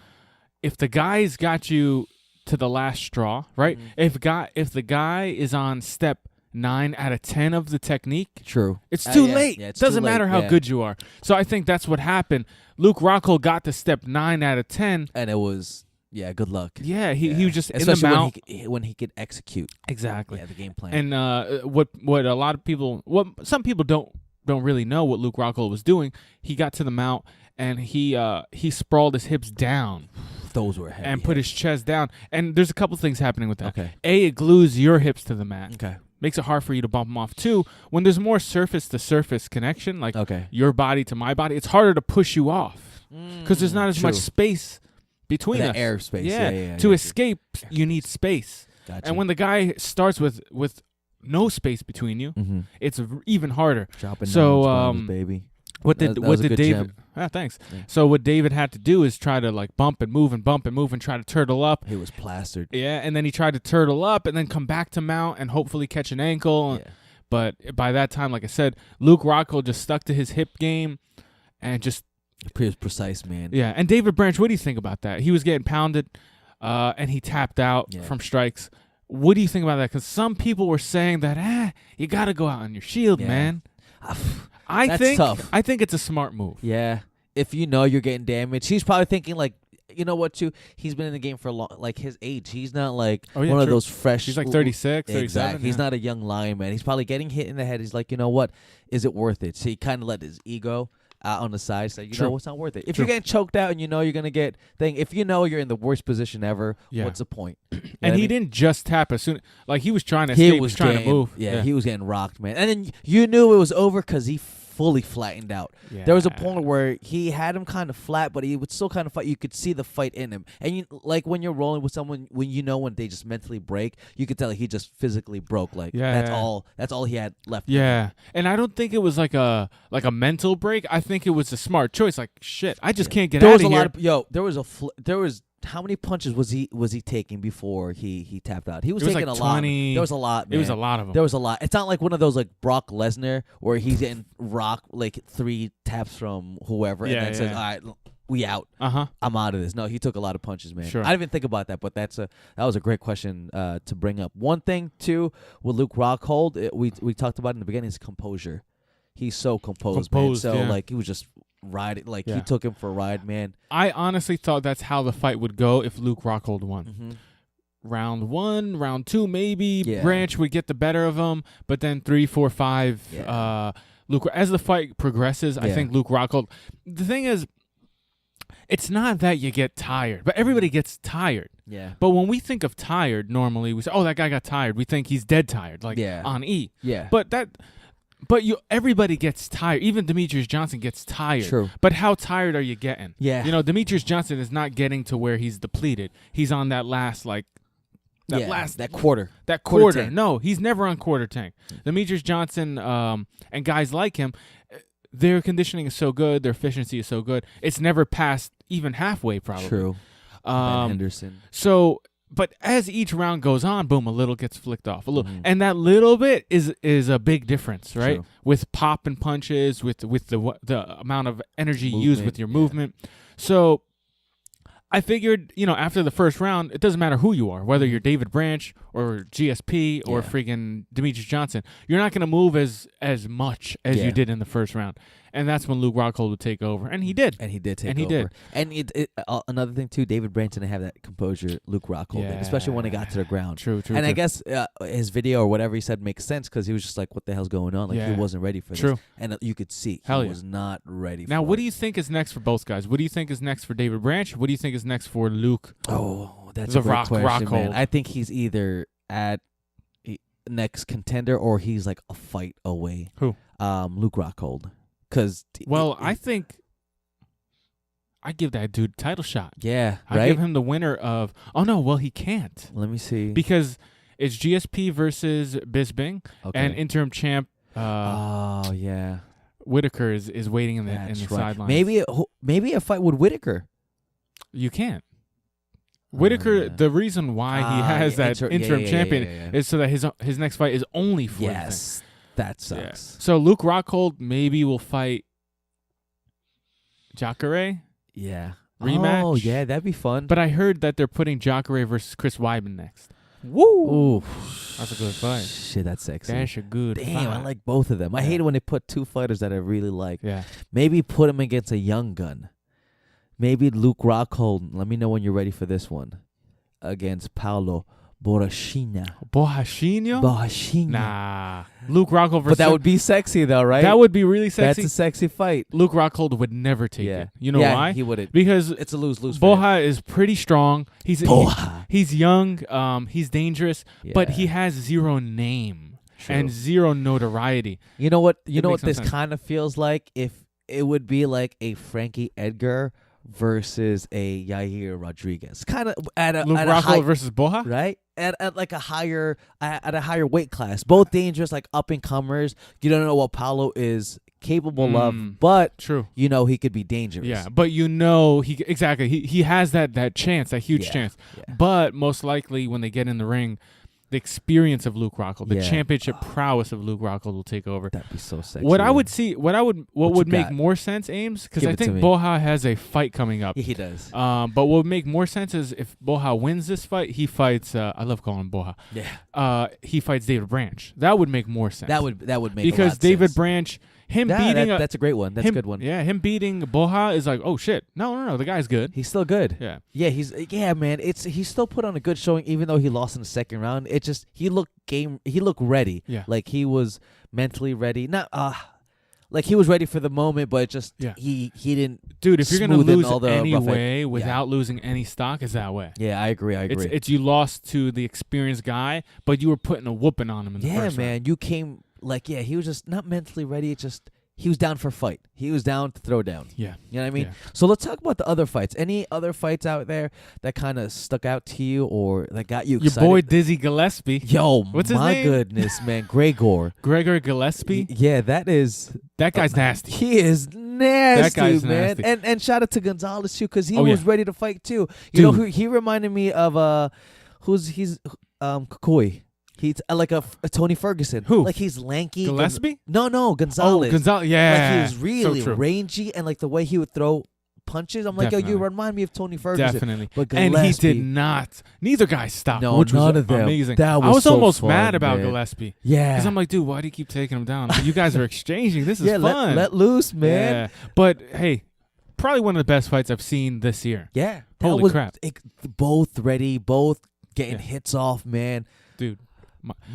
Speaker 1: If the guy's got you to the last straw, right? If the guy is on step 9 out of 10 of the technique,
Speaker 2: true,
Speaker 1: it's too late.
Speaker 2: Yeah, it's
Speaker 1: doesn't
Speaker 2: too late.
Speaker 1: matter how good you are. So I think that's what happened. Luke Rockhold got to step 9 out of 10,
Speaker 2: and it was good luck.
Speaker 1: Yeah, he was just
Speaker 2: especially
Speaker 1: in the mount
Speaker 2: when he could execute
Speaker 1: exactly
Speaker 2: the game plan.
Speaker 1: And what a lot of people, some people don't really know what Luke Rockhold was doing. He got to the mount and he sprawled his hips down.
Speaker 2: Those were heavy.
Speaker 1: And put his chest down. And there's a couple things happening with that.
Speaker 2: Okay.
Speaker 1: It glues your hips to the mat.
Speaker 2: Okay.
Speaker 1: makes it hard for you to bump him off. 2, when there's more surface-to-surface connection, like your body to my body, it's harder to push you off because there's not as much space between us.
Speaker 2: Air space. Yeah.
Speaker 1: To escape, you need space.
Speaker 2: Gotcha.
Speaker 1: And when the guy starts with no space between you, it's even harder.
Speaker 2: Dropping
Speaker 1: bombs,
Speaker 2: baby.
Speaker 1: What did David? Thanks. Yeah. So what David had to do is try to like bump and move and try to turtle up.
Speaker 2: He was plastered.
Speaker 1: Yeah, and then he tried to turtle up and then come back to mount and hopefully catch an ankle. Yeah. But by that time, like I said, Luke Rockhold just stuck to his hip game and just
Speaker 2: precise, man.
Speaker 1: Yeah, and David Branch, what do you think about that? He was getting pounded, and he tapped out from strikes. What do you think about that? Because some people were saying that you got to go out on your shield, man. I think it's a smart move.
Speaker 2: Yeah. If you know you're getting damaged, he's probably thinking like, you know what, too? He's been in the game for a long, like his age. He's not like one of those fresh.
Speaker 1: He's like 36, 37.
Speaker 2: Exactly. He's not a young lion, man. He's probably getting hit in the head. He's like, you know what? Is it worth it? So he kind of let his ego out on the side. Say, you know, it's not worth it. If you're getting choked out and you know you're gonna get if you know you're in the worst position ever, what's the point?
Speaker 1: And he didn't just tap as soon. Like he was trying to escape. He was trying to move.
Speaker 2: Yeah, he was getting rocked, man. And then you knew it was over because he fully flattened out. Yeah. There was a point where he had him kind of flat, but he would still kind of fight. You could see the fight in him. And like when you're rolling with someone, when they just mentally break, you could tell he just physically broke. Like that's all he had left.
Speaker 1: Yeah. And I don't think it was like a mental break. I think it was a smart choice. Like shit, I just can't get out of here.
Speaker 2: There was how many punches was he taking before he tapped out? He was taking like 20, lot. There was a lot, man.
Speaker 1: It was a lot of them.
Speaker 2: There was a lot. It's not like one of those like Brock Lesnar where he's getting rocked like 3 taps from whoever and then says, all right, we out. I'm out of this. No, he took a lot of punches, man.
Speaker 1: Sure.
Speaker 2: I didn't even think about that, but that was a great question to bring up. One thing too with Luke Rockhold, we talked about in the beginning is composure. He's so composed, man. So like he was just riding, like he took him for a ride, man.
Speaker 1: I honestly thought that's how the fight would go if Luke Rockhold won. Round 1, round 2, maybe Branch would get the better of him, but then 3, 4, 5, Luke. As the fight progresses, I think Luke Rockhold. The thing is, it's not that you get tired, but everybody gets tired.
Speaker 2: Yeah.
Speaker 1: But when we think of tired, normally we say, "Oh, that guy got tired." We think he's dead tired, like on E.
Speaker 2: Yeah.
Speaker 1: But everybody gets tired. Even Demetrius Johnson gets tired.
Speaker 2: True.
Speaker 1: But how tired are you getting?
Speaker 2: Yeah.
Speaker 1: You know, Demetrius Johnson is not getting to where he's depleted. He's on that last
Speaker 2: quarter.
Speaker 1: That quarter. No, he's never on quarter tank. Demetrius Johnson and guys like him, their conditioning is so good, their efficiency is so good. It's never past even halfway, probably.
Speaker 2: True. Ben Henderson.
Speaker 1: So. But as each round goes on, boom, a little gets flicked off. A little, and that little bit is a big difference, right?
Speaker 2: True.
Speaker 1: With pop and punches, with the amount of energy you use with your movement. So I figured, after the first round, it doesn't matter who you are, whether you're David Branch or GSP or freaking Demetrius Johnson. You're not going to move as much as you did in the first round. And that's when Luke Rockhold would take over. And he did.
Speaker 2: And he did take over. And another thing, too, David Branch didn't have that composure Luke Rockhold did, especially when he got to the ground.
Speaker 1: True.
Speaker 2: And I guess his video or whatever he said makes sense because he was just like, what the hell's going on? Like, he wasn't ready for this. And you could see he was not ready for it.
Speaker 1: Now, what do you think is next for both guys? What do you think is next for David Branch? What do you think is next for Luke?
Speaker 2: Oh, that's a great question, man. I think he's either at next contender or he's like a fight away.
Speaker 1: Who?
Speaker 2: Luke Rockhold.
Speaker 1: I think I give that dude a title shot.
Speaker 2: Yeah,
Speaker 1: I give him the winner of. Oh no, well he can't.
Speaker 2: Let me see.
Speaker 1: Because it's GSP versus Bisping, and interim champ. Whitaker is waiting in the sidelines.
Speaker 2: Maybe a fight with Whitaker.
Speaker 1: You can't. Whitaker. The reason why he has that interim champion is so that his next fight is only for
Speaker 2: Yes. That sucks.
Speaker 1: Yeah. So Luke Rockhold maybe will fight Jacare.
Speaker 2: Yeah.
Speaker 1: Rematch.
Speaker 2: Oh, yeah, that'd be fun.
Speaker 1: But I heard that they're putting Jacare versus Chris Weidman next.
Speaker 2: Woo!
Speaker 1: That's a good fight.
Speaker 2: Shit, that's sexy.
Speaker 1: That's a good
Speaker 2: fight.
Speaker 1: I
Speaker 2: like both of them. I hate it when they put 2 fighters that I really like.
Speaker 1: Yeah.
Speaker 2: Maybe put them against a young gun. Maybe Luke Rockhold. Let me know when you're ready for this one. Against Paulo Borrachinha.
Speaker 1: Nah. Luke Rockhold versus...
Speaker 2: But that would be sexy, though, right?
Speaker 1: That would be really sexy.
Speaker 2: That's a sexy fight.
Speaker 1: Luke Rockhold would never take it. You know why?
Speaker 2: He wouldn't.
Speaker 1: Because
Speaker 2: it's a lose-lose.
Speaker 1: Borja is pretty strong. He's young. He's dangerous. Yeah. But he has zero name. and zero notoriety.
Speaker 2: You know what? You
Speaker 1: It
Speaker 2: know
Speaker 1: makes
Speaker 2: what
Speaker 1: no
Speaker 2: this
Speaker 1: sense.
Speaker 2: kind of feels like? If it would be like a Frankie Edgar versus a Yair Rodriguez, kind of at a
Speaker 1: Luke
Speaker 2: at a
Speaker 1: Rockhold
Speaker 2: high,
Speaker 1: versus Boha?
Speaker 2: right? At like a higher at a higher weight class. Both dangerous, like up and comers. You don't know what Paulo is capable of, but
Speaker 1: True.
Speaker 2: you know he could be dangerous.
Speaker 1: Yeah, but you know he has that chance, that huge chance.
Speaker 2: Yeah.
Speaker 1: But most likely when they get in the ring, the experience of Luke Rockhold, the championship prowess of Luke Rockhold will take over.
Speaker 2: That'd be so sexy.
Speaker 1: What
Speaker 2: What
Speaker 1: would
Speaker 2: you
Speaker 1: make
Speaker 2: got?
Speaker 1: more sense, Ames, because
Speaker 2: Give
Speaker 1: I
Speaker 2: it to
Speaker 1: think
Speaker 2: me.
Speaker 1: Boha has a fight coming up.
Speaker 2: Yeah, he does.
Speaker 1: But what would make more sense is if Boha wins this fight, he fights. I love calling him Boha.
Speaker 2: Yeah.
Speaker 1: He fights David Branch. That would make more sense.
Speaker 2: That would make
Speaker 1: because
Speaker 2: a lot of
Speaker 1: David
Speaker 2: sense.
Speaker 1: Branch, him
Speaker 2: Yeah,
Speaker 1: beating
Speaker 2: that's a great one. That's a good one.
Speaker 1: Yeah, him beating Boha is like, oh shit, no, the guy's good.
Speaker 2: He's still good.
Speaker 1: Yeah.
Speaker 2: Yeah, man. He still put on a good showing, even though he lost in the second round. It just he looked ready.
Speaker 1: Yeah.
Speaker 2: Like he was mentally ready. Not like he was ready for the moment, but it just he didn't.
Speaker 1: Dude, if you're gonna
Speaker 2: smooth in
Speaker 1: lose
Speaker 2: all the rough
Speaker 1: anyway
Speaker 2: edge.
Speaker 1: without losing any stock, is that way.
Speaker 2: Yeah, I agree.
Speaker 1: It's you lost to the experienced guy, but you were putting a whooping on him in the first
Speaker 2: man.
Speaker 1: round.
Speaker 2: You came he was just not mentally ready. It just. He was down for a fight. He was down to throw down.
Speaker 1: Yeah.
Speaker 2: You know what I mean?
Speaker 1: Yeah.
Speaker 2: So let's talk about the other fights. Any other fights out there that kind of stuck out to you or that got you excited?
Speaker 1: Your boy Dizzy Gillespie.
Speaker 2: Yo,
Speaker 1: What's his
Speaker 2: my
Speaker 1: name?
Speaker 2: goodness, man. Gregor
Speaker 1: Gillespie.
Speaker 2: Yeah, that
Speaker 1: That guy's nasty.
Speaker 2: he is nasty,
Speaker 1: That guy's
Speaker 2: man.
Speaker 1: nasty.
Speaker 2: And shout out to Gonzalez too, because he
Speaker 1: Oh,
Speaker 2: was
Speaker 1: yeah.
Speaker 2: ready to fight too. You
Speaker 1: Dude.
Speaker 2: know who he reminded me of? He's Kukui. He's like a Tony Ferguson.
Speaker 1: Who?
Speaker 2: Like he's lanky.
Speaker 1: Gillespie?
Speaker 2: No, Gonzalez.
Speaker 1: Oh, Gonzalez. Yeah.
Speaker 2: Like he was really
Speaker 1: so true.
Speaker 2: rangy, and like the way he would throw punches. I'm like, yo, you
Speaker 1: Definitely.
Speaker 2: remind me of Tony Ferguson.
Speaker 1: Definitely.
Speaker 2: But
Speaker 1: And he
Speaker 2: Gillespie,
Speaker 1: did not. Neither guy stopped.
Speaker 2: No,
Speaker 1: which was
Speaker 2: none of them.
Speaker 1: amazing.
Speaker 2: That
Speaker 1: I
Speaker 2: was
Speaker 1: was
Speaker 2: so
Speaker 1: almost
Speaker 2: fun,
Speaker 1: mad about
Speaker 2: man.
Speaker 1: Gillespie.
Speaker 2: Yeah.
Speaker 1: Because I'm like, dude, why do you keep taking him down? You guys are exchanging. This is
Speaker 2: yeah,
Speaker 1: fun.
Speaker 2: let loose, man.
Speaker 1: Yeah. But hey, probably one of the best fights I've seen this year.
Speaker 2: Yeah. That
Speaker 1: Holy
Speaker 2: was
Speaker 1: crap.
Speaker 2: Both ready, both getting
Speaker 1: Yeah.
Speaker 2: hits off, man.
Speaker 1: Dude.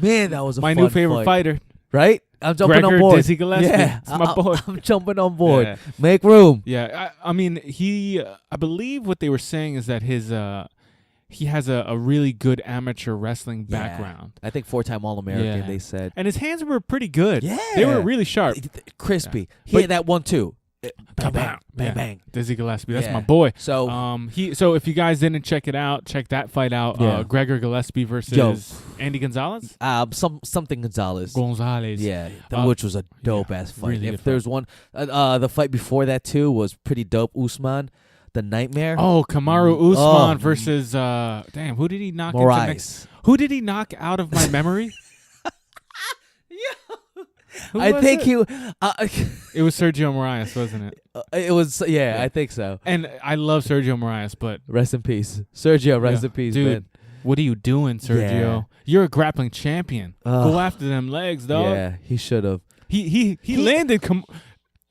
Speaker 2: Man, that was a
Speaker 1: My
Speaker 2: fun
Speaker 1: new favorite
Speaker 2: fight.
Speaker 1: fighter.
Speaker 2: Right? I'm jumping
Speaker 1: Gregor
Speaker 2: on board.
Speaker 1: Dizzy Gillespie.
Speaker 2: Yeah,
Speaker 1: It's my boy.
Speaker 2: I'm jumping on board.
Speaker 1: Yeah.
Speaker 2: Make room.
Speaker 1: Yeah, I mean, I believe what they were saying is that he has a really good amateur wrestling
Speaker 2: Yeah.
Speaker 1: background.
Speaker 2: I think 4-time All-American,
Speaker 1: Yeah.
Speaker 2: they said.
Speaker 1: And his hands were pretty good.
Speaker 2: Yeah.
Speaker 1: They were really sharp.
Speaker 2: Crispy.
Speaker 1: Yeah.
Speaker 2: He
Speaker 1: But-
Speaker 2: hit that one, too. Bang, bang,
Speaker 1: Yeah.
Speaker 2: bang, bang.
Speaker 1: Dizzy Gillespie, that's
Speaker 2: Yeah.
Speaker 1: my boy.
Speaker 2: So,
Speaker 1: So if you guys didn't check it out, check that fight out.
Speaker 2: Yeah.
Speaker 1: Gregor Gillespie versus
Speaker 2: Yo.
Speaker 1: Andy Gonzalez.
Speaker 2: something Gonzalez.
Speaker 1: Gonzalez.
Speaker 2: Yeah,
Speaker 1: Uh,
Speaker 2: which was a dope-ass fight.
Speaker 1: really
Speaker 2: If
Speaker 1: good
Speaker 2: there's one, the fight before that, too, was pretty dope. Usman, the Nightmare.
Speaker 1: Oh, Kamaru
Speaker 2: Oh.
Speaker 1: Usman versus damn, who did he knock into next?
Speaker 2: Moraes.
Speaker 1: Who did he knock out of my memory? Who
Speaker 2: I
Speaker 1: was
Speaker 2: think
Speaker 1: it?
Speaker 2: he.
Speaker 1: It was Sergio Moraes, wasn't it?
Speaker 2: It was. Yeah,
Speaker 1: Yeah.
Speaker 2: I think so.
Speaker 1: And I love Sergio Moraes, but
Speaker 2: Rest in peace, Sergio. Rest
Speaker 1: Yeah.
Speaker 2: in peace,
Speaker 1: Dude,
Speaker 2: man.
Speaker 1: what are you doing, Sergio?
Speaker 2: Yeah.
Speaker 1: You're a grappling champion.
Speaker 2: Ugh.
Speaker 1: Go after them legs, dog.
Speaker 2: Yeah, he should have.
Speaker 1: He landed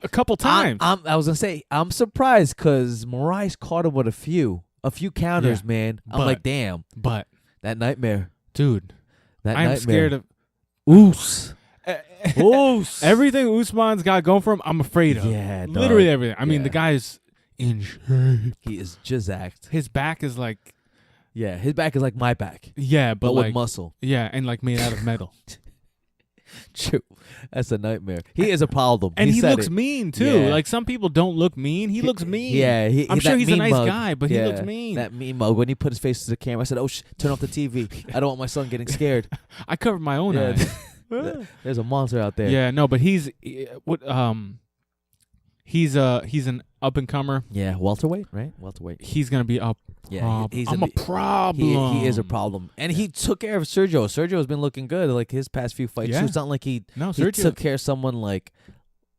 Speaker 1: a couple times.
Speaker 2: I was gonna say I'm surprised because Moraes caught him with a few counters,
Speaker 1: Yeah.
Speaker 2: man. I'm
Speaker 1: But-
Speaker 2: like, damn,
Speaker 1: but
Speaker 2: that nightmare.
Speaker 1: dude,
Speaker 2: That
Speaker 1: I'm
Speaker 2: nightmare.
Speaker 1: scared of
Speaker 2: Oos. Oos.
Speaker 1: everything Usman's got going for him. I'm afraid of.
Speaker 2: Yeah, dog.
Speaker 1: literally everything. I mean,
Speaker 2: Yeah.
Speaker 1: the guy's in shape.
Speaker 2: He is jizzaked.
Speaker 1: His back is like,
Speaker 2: Yeah, his back is like my back,
Speaker 1: yeah, but
Speaker 2: but
Speaker 1: like,
Speaker 2: with muscle.
Speaker 1: yeah, and like made out of metal.
Speaker 2: True. That's a nightmare. He is a problem.
Speaker 1: And he
Speaker 2: said
Speaker 1: looks
Speaker 2: it.
Speaker 1: mean too.
Speaker 2: Yeah.
Speaker 1: Like some people don't look mean. He looks mean.
Speaker 2: Yeah,
Speaker 1: I'm sure
Speaker 2: that
Speaker 1: he's a
Speaker 2: mean
Speaker 1: nice
Speaker 2: mug.
Speaker 1: guy, but he looks mean.
Speaker 2: That mean mug. When he put his face to the camera, I said, "Oh, turn off the TV. I don't want my son getting scared."
Speaker 1: I covered my own
Speaker 2: Yeah.
Speaker 1: eyes.
Speaker 2: There's a monster out there.
Speaker 1: Yeah, no, but he's an up and comer.
Speaker 2: Yeah, welterweight, right? Welterweight.
Speaker 1: He's gonna be up.
Speaker 2: Yeah, he's
Speaker 1: I'm a problem.
Speaker 2: He is a problem, and he took care of Sergio. Sergio has been looking good, like his past few fights.
Speaker 1: Yeah.
Speaker 2: It's not like he
Speaker 1: Sergio.
Speaker 2: took care of someone like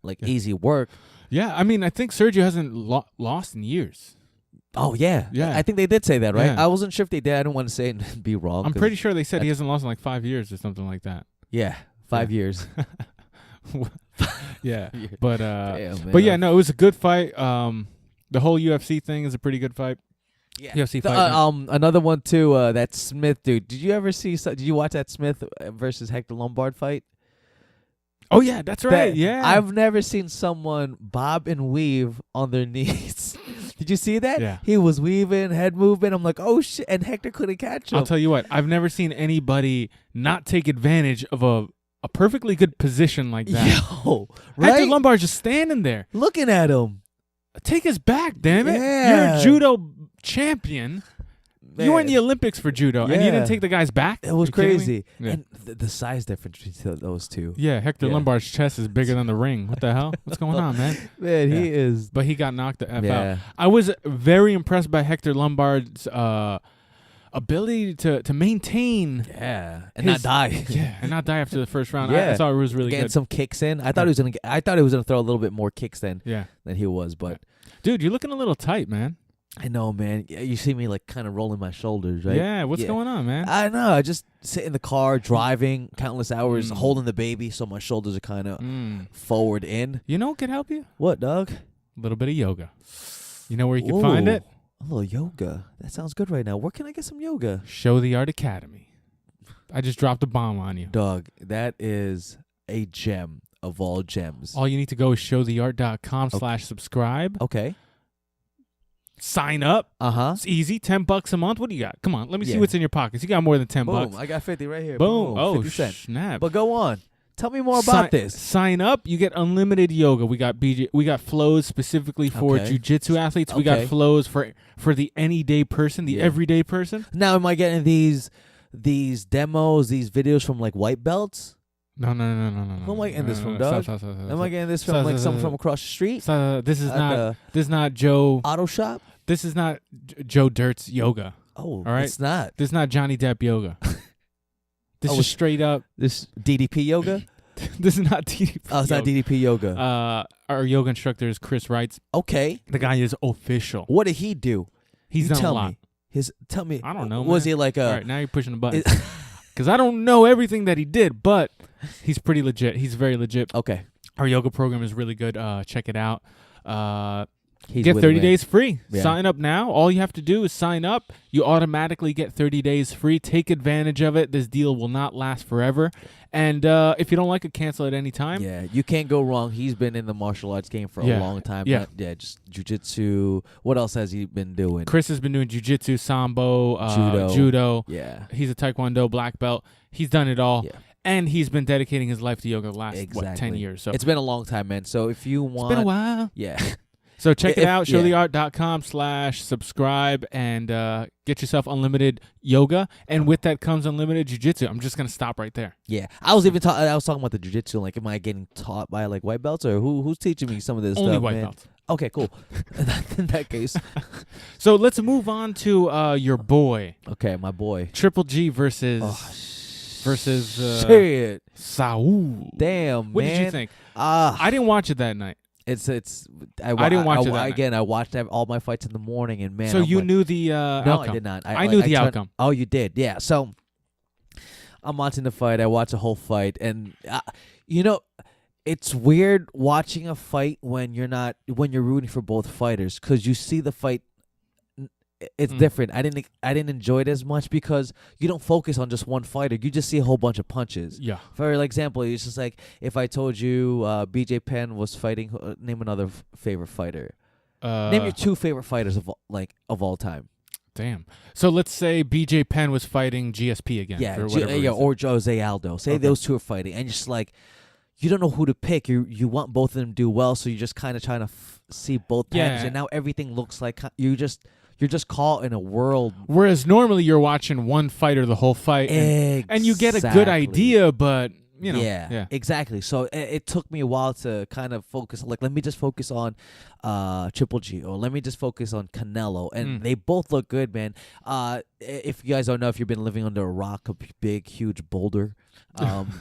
Speaker 1: Yeah.
Speaker 2: easy work.
Speaker 1: Yeah, I mean, I think Sergio hasn't lost in years.
Speaker 2: Oh yeah,
Speaker 1: Yeah.
Speaker 2: I think they did say that, right?
Speaker 1: Yeah.
Speaker 2: I wasn't sure if they did. I didn't want to say it and be wrong.
Speaker 1: I'm
Speaker 2: 'cause-
Speaker 1: pretty sure they said he hasn't lost in like 5 years or something like that.
Speaker 2: Yeah, 5
Speaker 1: Yeah.
Speaker 2: years.
Speaker 1: Yeah, but
Speaker 2: Damn, man.
Speaker 1: but yeah, no, it was a good fight. The whole UFC thing is a pretty good fight.
Speaker 2: Yeah.
Speaker 1: UFC fight.
Speaker 2: Another one too. That Smith dude. Did you ever see? Did you watch that Smith versus Hector Lombard fight?
Speaker 1: Oh yeah, that's right.
Speaker 2: That-
Speaker 1: Yeah,
Speaker 2: I've never seen someone bob and weave on their knees. Did you see that?
Speaker 1: Yeah.
Speaker 2: He was weaving, head movement. I'm like, oh shit! And Hector couldn't catch him.
Speaker 1: I'll tell you what. I've never seen anybody not take advantage of a perfectly good position like that.
Speaker 2: Yo, right?
Speaker 1: Hector Lombard's just standing there.
Speaker 2: Looking at him.
Speaker 1: Take his back, damn it.
Speaker 2: Yeah.
Speaker 1: You're a judo champion.
Speaker 2: Man.
Speaker 1: You were in the Olympics for judo, and you didn't take the guy's back?
Speaker 2: It was crazy.
Speaker 1: Yeah.
Speaker 2: And the size difference between those two.
Speaker 1: Yeah, Hector Lombard's chest is bigger than the ring. What the hell? What's going on, man?
Speaker 2: Man, he is.
Speaker 1: But he got knocked the F out. I was very impressed by Hector Lombard's ability to maintain.
Speaker 2: Yeah, and not die.
Speaker 1: Yeah, and not die after the first round.
Speaker 2: Yeah.
Speaker 1: I thought it was really
Speaker 2: Getting
Speaker 1: good.
Speaker 2: some kicks in. I thought he was gonna. I thought he was gonna throw a little bit more kicks than he was. But
Speaker 1: dude, you're looking a little tight, man.
Speaker 2: I know, man. You see me like kind of rolling my shoulders, right?
Speaker 1: Yeah. What's going on, man?
Speaker 2: I know. I just sit in the car driving countless hours, holding the baby, so my shoulders are kind of forward in.
Speaker 1: You know what could help you?
Speaker 2: What, Doug?
Speaker 1: A little bit of yoga. You know where you can find it?
Speaker 2: A little yoga. That sounds good right now. Where can I get some yoga?
Speaker 1: Show the Art Academy. I just dropped a bomb on you.
Speaker 2: Doug, that is a gem of all gems.
Speaker 1: All you need to go is showtheart.com/subscribe.
Speaker 2: Okay.
Speaker 1: Sign up. It's easy. $10 a month. What do you got? Come on. Let me see what's in your pockets. You got more than $10.
Speaker 2: Boom. I got 50 right here.
Speaker 1: Boom. Oh,
Speaker 2: 50 cents.
Speaker 1: snap.
Speaker 2: But go on. Tell me more about this.
Speaker 1: Sign up. You get unlimited yoga. We got flows specifically for jiu-jitsu athletes. We got flows for the any day person, the everyday person.
Speaker 2: Now, am I getting these demos, these videos from like white belts?
Speaker 1: No.
Speaker 2: Who am I getting this from, Doug? Am I getting this from like someone from across the street?
Speaker 1: This is not Joe
Speaker 2: Auto Shop.
Speaker 1: This is not Joe Dirt's yoga.
Speaker 2: Oh, all
Speaker 1: right.
Speaker 2: It's not.
Speaker 1: This is not Johnny Depp yoga. This is straight up.
Speaker 2: This DDP yoga.
Speaker 1: This is not DDP.
Speaker 2: Oh, it's not DDP yoga.
Speaker 1: Our yoga instructor is Chris Wrights.
Speaker 2: Okay.
Speaker 1: The guy is official.
Speaker 2: What did he do?
Speaker 1: He's done a lot.
Speaker 2: Tell me.
Speaker 1: I don't know.
Speaker 2: Was
Speaker 1: man.
Speaker 2: he like a?
Speaker 1: All right, now you're pushing the button. Because I don't know everything that he did, but he's pretty legit. He's very legit.
Speaker 2: Okay.
Speaker 1: Our yoga program is really good. Check it out.
Speaker 2: He's
Speaker 1: get 30 days free.
Speaker 2: Yeah.
Speaker 1: Sign up now. All you have to do is sign up. You automatically get 30 days free. Take advantage of it. This deal will not last forever. And if you don't like it, cancel at any time.
Speaker 2: Yeah, you can't go wrong. He's been in the martial arts game for a long time.
Speaker 1: Yeah.
Speaker 2: Just jiu-jitsu. What else has he been doing?
Speaker 1: Chris has been doing jiu-jitsu, sambo,
Speaker 2: judo. Yeah.
Speaker 1: He's a taekwondo black belt. He's done it all.
Speaker 2: Yeah.
Speaker 1: And he's been dedicating his life to yoga the last, 10 years. So
Speaker 2: it's been a long time, man. So if you want...
Speaker 1: It's been a while.
Speaker 2: Yeah.
Speaker 1: So check it out, showtheart.com/subscribe, and get yourself unlimited yoga. And with that comes unlimited jiu-jitsu. I'm just going to stop right there.
Speaker 2: Yeah. I was talking about the jiu-jitsu. Like, am I getting taught by, like, white belts? Or who's teaching me some of this
Speaker 1: Only
Speaker 2: stuff,
Speaker 1: white
Speaker 2: man?
Speaker 1: belts.
Speaker 2: Okay, cool. In that case.
Speaker 1: So let's move on to your boy.
Speaker 2: Okay, my boy.
Speaker 1: Triple G versus
Speaker 2: shit.
Speaker 1: Saul.
Speaker 2: Damn,
Speaker 1: what
Speaker 2: man.
Speaker 1: did you think? I didn't watch it that night.
Speaker 2: I
Speaker 1: didn't watch it that
Speaker 2: again.
Speaker 1: night.
Speaker 2: I watched all my fights in the morning, and man.
Speaker 1: So you knew the outcome?
Speaker 2: No, I did not.
Speaker 1: I knew the outcome.
Speaker 2: Oh, you did? Yeah. So I'm watching the fight. I watch the whole fight, and it's weird watching a fight when you're rooting for both fighters, because you see the fight. It's different. I didn't enjoy it as much because you don't focus on just one fighter. You just see a whole bunch of punches.
Speaker 1: Yeah.
Speaker 2: For example, it's just like if I told you BJ Penn was fighting. Name another favorite fighter. Name your two favorite fighters of all time.
Speaker 1: Damn. So let's say BJ Penn was fighting GSP again.
Speaker 2: Yeah.
Speaker 1: Or
Speaker 2: Jose Aldo. Say those two are fighting, and just like you don't know who to pick. You want both of them to do well, so you're just kind of trying to see both packages, and now everything looks like you're just caught in a world.
Speaker 1: Whereas normally you're watching one fighter the whole fight, and you get a good idea, but
Speaker 2: yeah, exactly. So it took me a while to kind of focus. Like, let me just focus on Triple G, or let me just focus on Canelo, and they both look good, man. If you guys don't know, if you've been living under a rock, a big, huge boulder,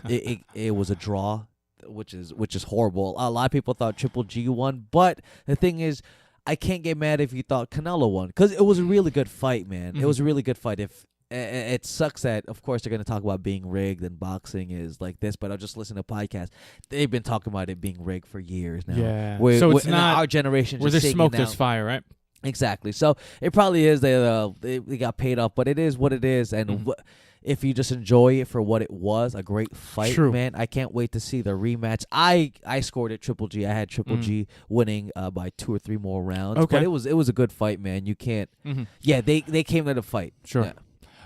Speaker 2: it was a draw, which is horrible. A lot of people thought Triple G won, but the thing is, I can't get mad if you thought Canelo won, because it was a really good fight, man. It was a really good fight. If it sucks that, of course, they're going to talk about being rigged and boxing is like this, but I'll just listen to podcasts. They've been talking about it being rigged for years now.
Speaker 1: Yeah. So it's not
Speaker 2: our generation.
Speaker 1: Where there's smoke, there's fire, right?
Speaker 2: Exactly. So it probably is they got paid off, but it is what it is, and if you just enjoy it for what it was, a great fight, man. I can't wait to see the rematch. I scored at Triple G. I had Triple G winning by 2 or 3 more rounds.
Speaker 1: Okay.
Speaker 2: But it was a good fight, man. You can't. Yeah, they came to the fight.
Speaker 1: Sure.
Speaker 2: Yeah.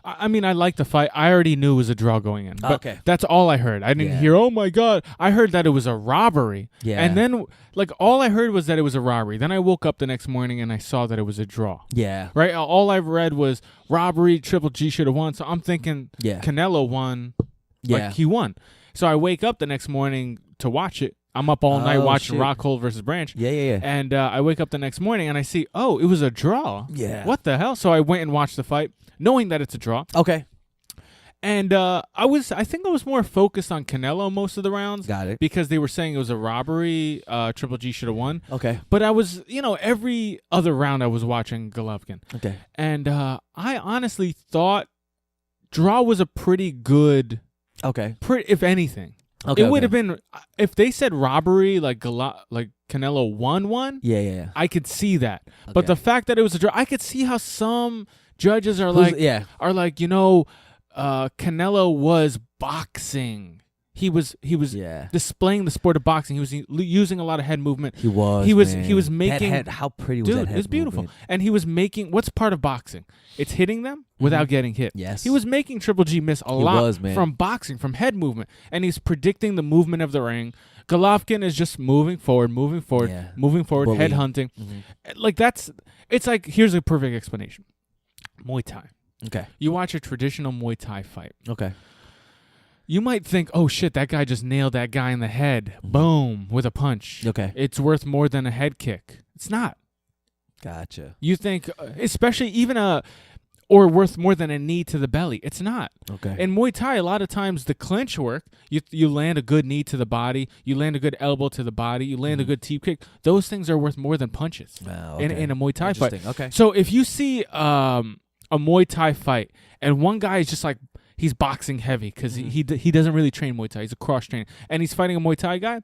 Speaker 1: I mean, I liked the fight. I already knew it was a draw going in. But
Speaker 2: Okay.
Speaker 1: that's all I heard. I didn't hear, oh, my God. I heard that it was a robbery.
Speaker 2: Yeah.
Speaker 1: And then, like, all I heard was that it was a robbery. Then I woke up the next morning and I saw that it was a draw.
Speaker 2: Yeah.
Speaker 1: Right? All I read was robbery, Triple G should have won. So I'm thinking Canelo won.
Speaker 2: Yeah.
Speaker 1: Like, he won. So I wake up the next morning to watch it. I'm up all night watching Rockhold versus Branch.
Speaker 2: Yeah.
Speaker 1: And I wake up the next morning and I see, oh, it was a draw.
Speaker 2: Yeah.
Speaker 1: What the hell? So I went and watched the fight, knowing that it's a draw.
Speaker 2: Okay.
Speaker 1: And I think I was more focused on Canelo most of the rounds.
Speaker 2: Got it.
Speaker 1: Because they were saying it was a robbery. Triple G should have won.
Speaker 2: Okay.
Speaker 1: But I was, every other round I was watching Golovkin.
Speaker 2: Okay.
Speaker 1: And I honestly thought draw was a pretty good.
Speaker 2: Okay.
Speaker 1: If anything.
Speaker 2: Okay,
Speaker 1: it would have been if they said robbery like Canelo won.
Speaker 2: Yeah.
Speaker 1: I could see that.
Speaker 2: Okay.
Speaker 1: But the fact that it was a draw, I could see how some judges are Canelo was boxing. He was displaying the sport of boxing. He was using a lot of head movement.
Speaker 2: He was making
Speaker 1: that head,
Speaker 2: how pretty was that head?
Speaker 1: It was beautiful.
Speaker 2: Movement?
Speaker 1: And he was making what's part of boxing? It's hitting them without getting hit.
Speaker 2: Yes.
Speaker 1: He was making Triple G miss a lot from boxing, from head movement. And he's predicting the movement of the ring. Golovkin is just moving forward,
Speaker 2: Bully.
Speaker 1: head hunting. Mm-hmm. Like it's like here's a perfect explanation. Muay Thai.
Speaker 2: Okay.
Speaker 1: You watch a traditional Muay Thai fight.
Speaker 2: Okay.
Speaker 1: You might think, oh, shit, that guy just nailed that guy in the head. Boom, with a punch.
Speaker 2: Okay.
Speaker 1: It's worth more than a head kick. It's not.
Speaker 2: Gotcha.
Speaker 1: You think, especially even or worth more than a knee to the belly. It's not.
Speaker 2: Okay.
Speaker 1: In Muay Thai, a lot of times the clinch work, you land a good knee to the body, you land a good elbow to the body, you land a good teep kick. Those things are worth more than punches in a Muay Thai fight.
Speaker 2: Okay.
Speaker 1: So if you see a Muay Thai fight and one guy is just like, he's boxing heavy because he doesn't really train Muay Thai. He's a cross trainer. And he's fighting a Muay Thai guy.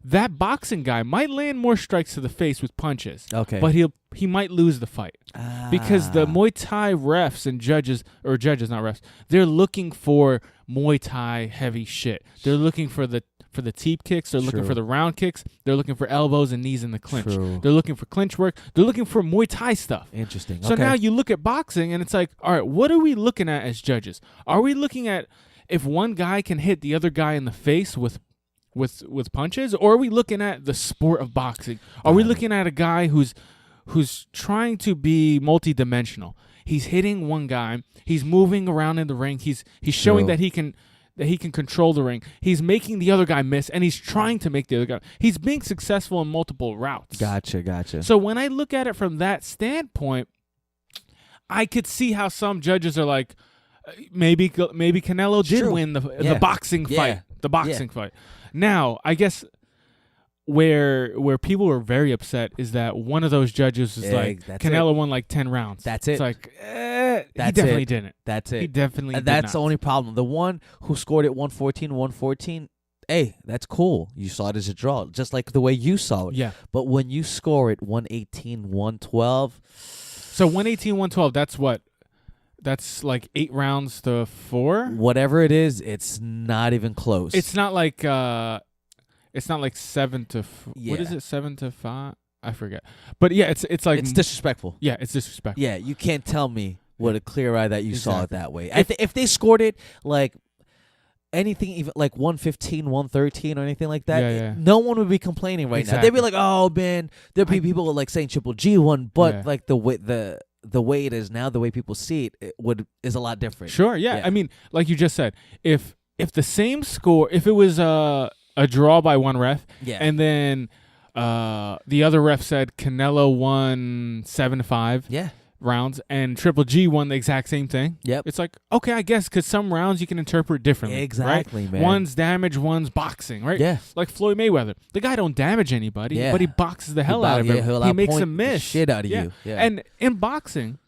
Speaker 1: That boxing guy might land more strikes to the face with punches.
Speaker 2: Okay.
Speaker 1: But he might lose the fight. Because the Muay Thai refs and judges, not refs, they're looking for Muay Thai heavy shit. They're looking for the teep kicks. They're looking for the round kicks. They're looking for elbows and knees in the clinch.
Speaker 2: True.
Speaker 1: They're looking for clinch work. They're looking for Muay Thai stuff.
Speaker 2: Interesting.
Speaker 1: So now you look at boxing and it's like, all right, what are we looking at as judges? Are we looking at if one guy can hit the other guy in the face with punches, or are we looking at the sport of boxing? Are we looking at a guy who's trying to be multidimensional? He's hitting one guy. He's moving around in the ring. He's showing that he can control the ring. He's making the other guy miss, and he's trying to make the other guy. He's being successful in multiple routes.
Speaker 2: Gotcha.
Speaker 1: So when I look at it from that standpoint, I could see how some judges are like, maybe Canelo did win the boxing fight. The boxing fight. Now, I guess where people were very upset is that one of those judges was like, Canelo won like 10 rounds.
Speaker 2: That's it.
Speaker 1: It's like, he definitely didn't.
Speaker 2: That's it.
Speaker 1: He definitely did
Speaker 2: That's
Speaker 1: not.
Speaker 2: the only problem. The one who scored it 114, hey, that's cool. You saw it as a draw, just like the way you saw it.
Speaker 1: Yeah.
Speaker 2: But when you score it 118, 112.
Speaker 1: So 118, 112, that's what? That's like 8 rounds to 4?
Speaker 2: Whatever it is, it's not even close.
Speaker 1: It's not like 7 to what is it? 7 to 5? I forget. But yeah, it's like
Speaker 2: it's disrespectful.
Speaker 1: Yeah, it's disrespectful.
Speaker 2: Yeah, you can't tell me with a clear eye that you saw it that way. If they scored it like anything even like 115, 113 or anything like that, no one would be complaining right now. They'd be like, "Oh man," there'd be people like saying Triple G won, but like the way it is now, the way people see it, is a lot different.
Speaker 1: Sure, yeah. I mean, like you just said, if the same score, if it was a draw by one ref, and then the other ref said Canelo won 7-5 rounds, and Triple G won the exact same thing.
Speaker 2: Yep.
Speaker 1: It's like, okay, I guess, because some rounds you can interpret differently.
Speaker 2: Exactly,
Speaker 1: right?
Speaker 2: man.
Speaker 1: One's damage, one's boxing, right?
Speaker 2: Yeah.
Speaker 1: Like Floyd Mayweather. The guy don't damage anybody, but he boxes the hell out of him. He makes him miss.
Speaker 2: Shit out of you. Yeah.
Speaker 1: And in boxing,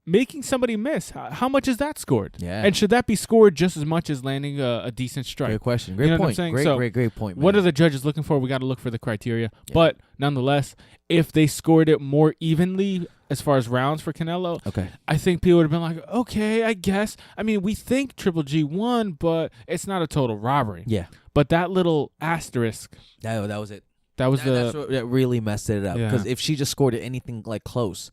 Speaker 1: making somebody miss, how much is that scored?
Speaker 2: Yeah.
Speaker 1: And should that be scored just as much as landing a decent strike?
Speaker 2: Great question. Great point. Great point, man.
Speaker 1: What are the judges looking for? We got to look for the criteria. Yeah. But nonetheless, if they scored it more evenly as far as rounds for Canelo, I think people would have been like, okay, I guess. I mean, we think Triple G won, but it's not a total robbery.
Speaker 2: Yeah.
Speaker 1: But that little asterisk.
Speaker 2: That was it.
Speaker 1: That's
Speaker 2: what really messed it up. Because if she just scored it anything like close,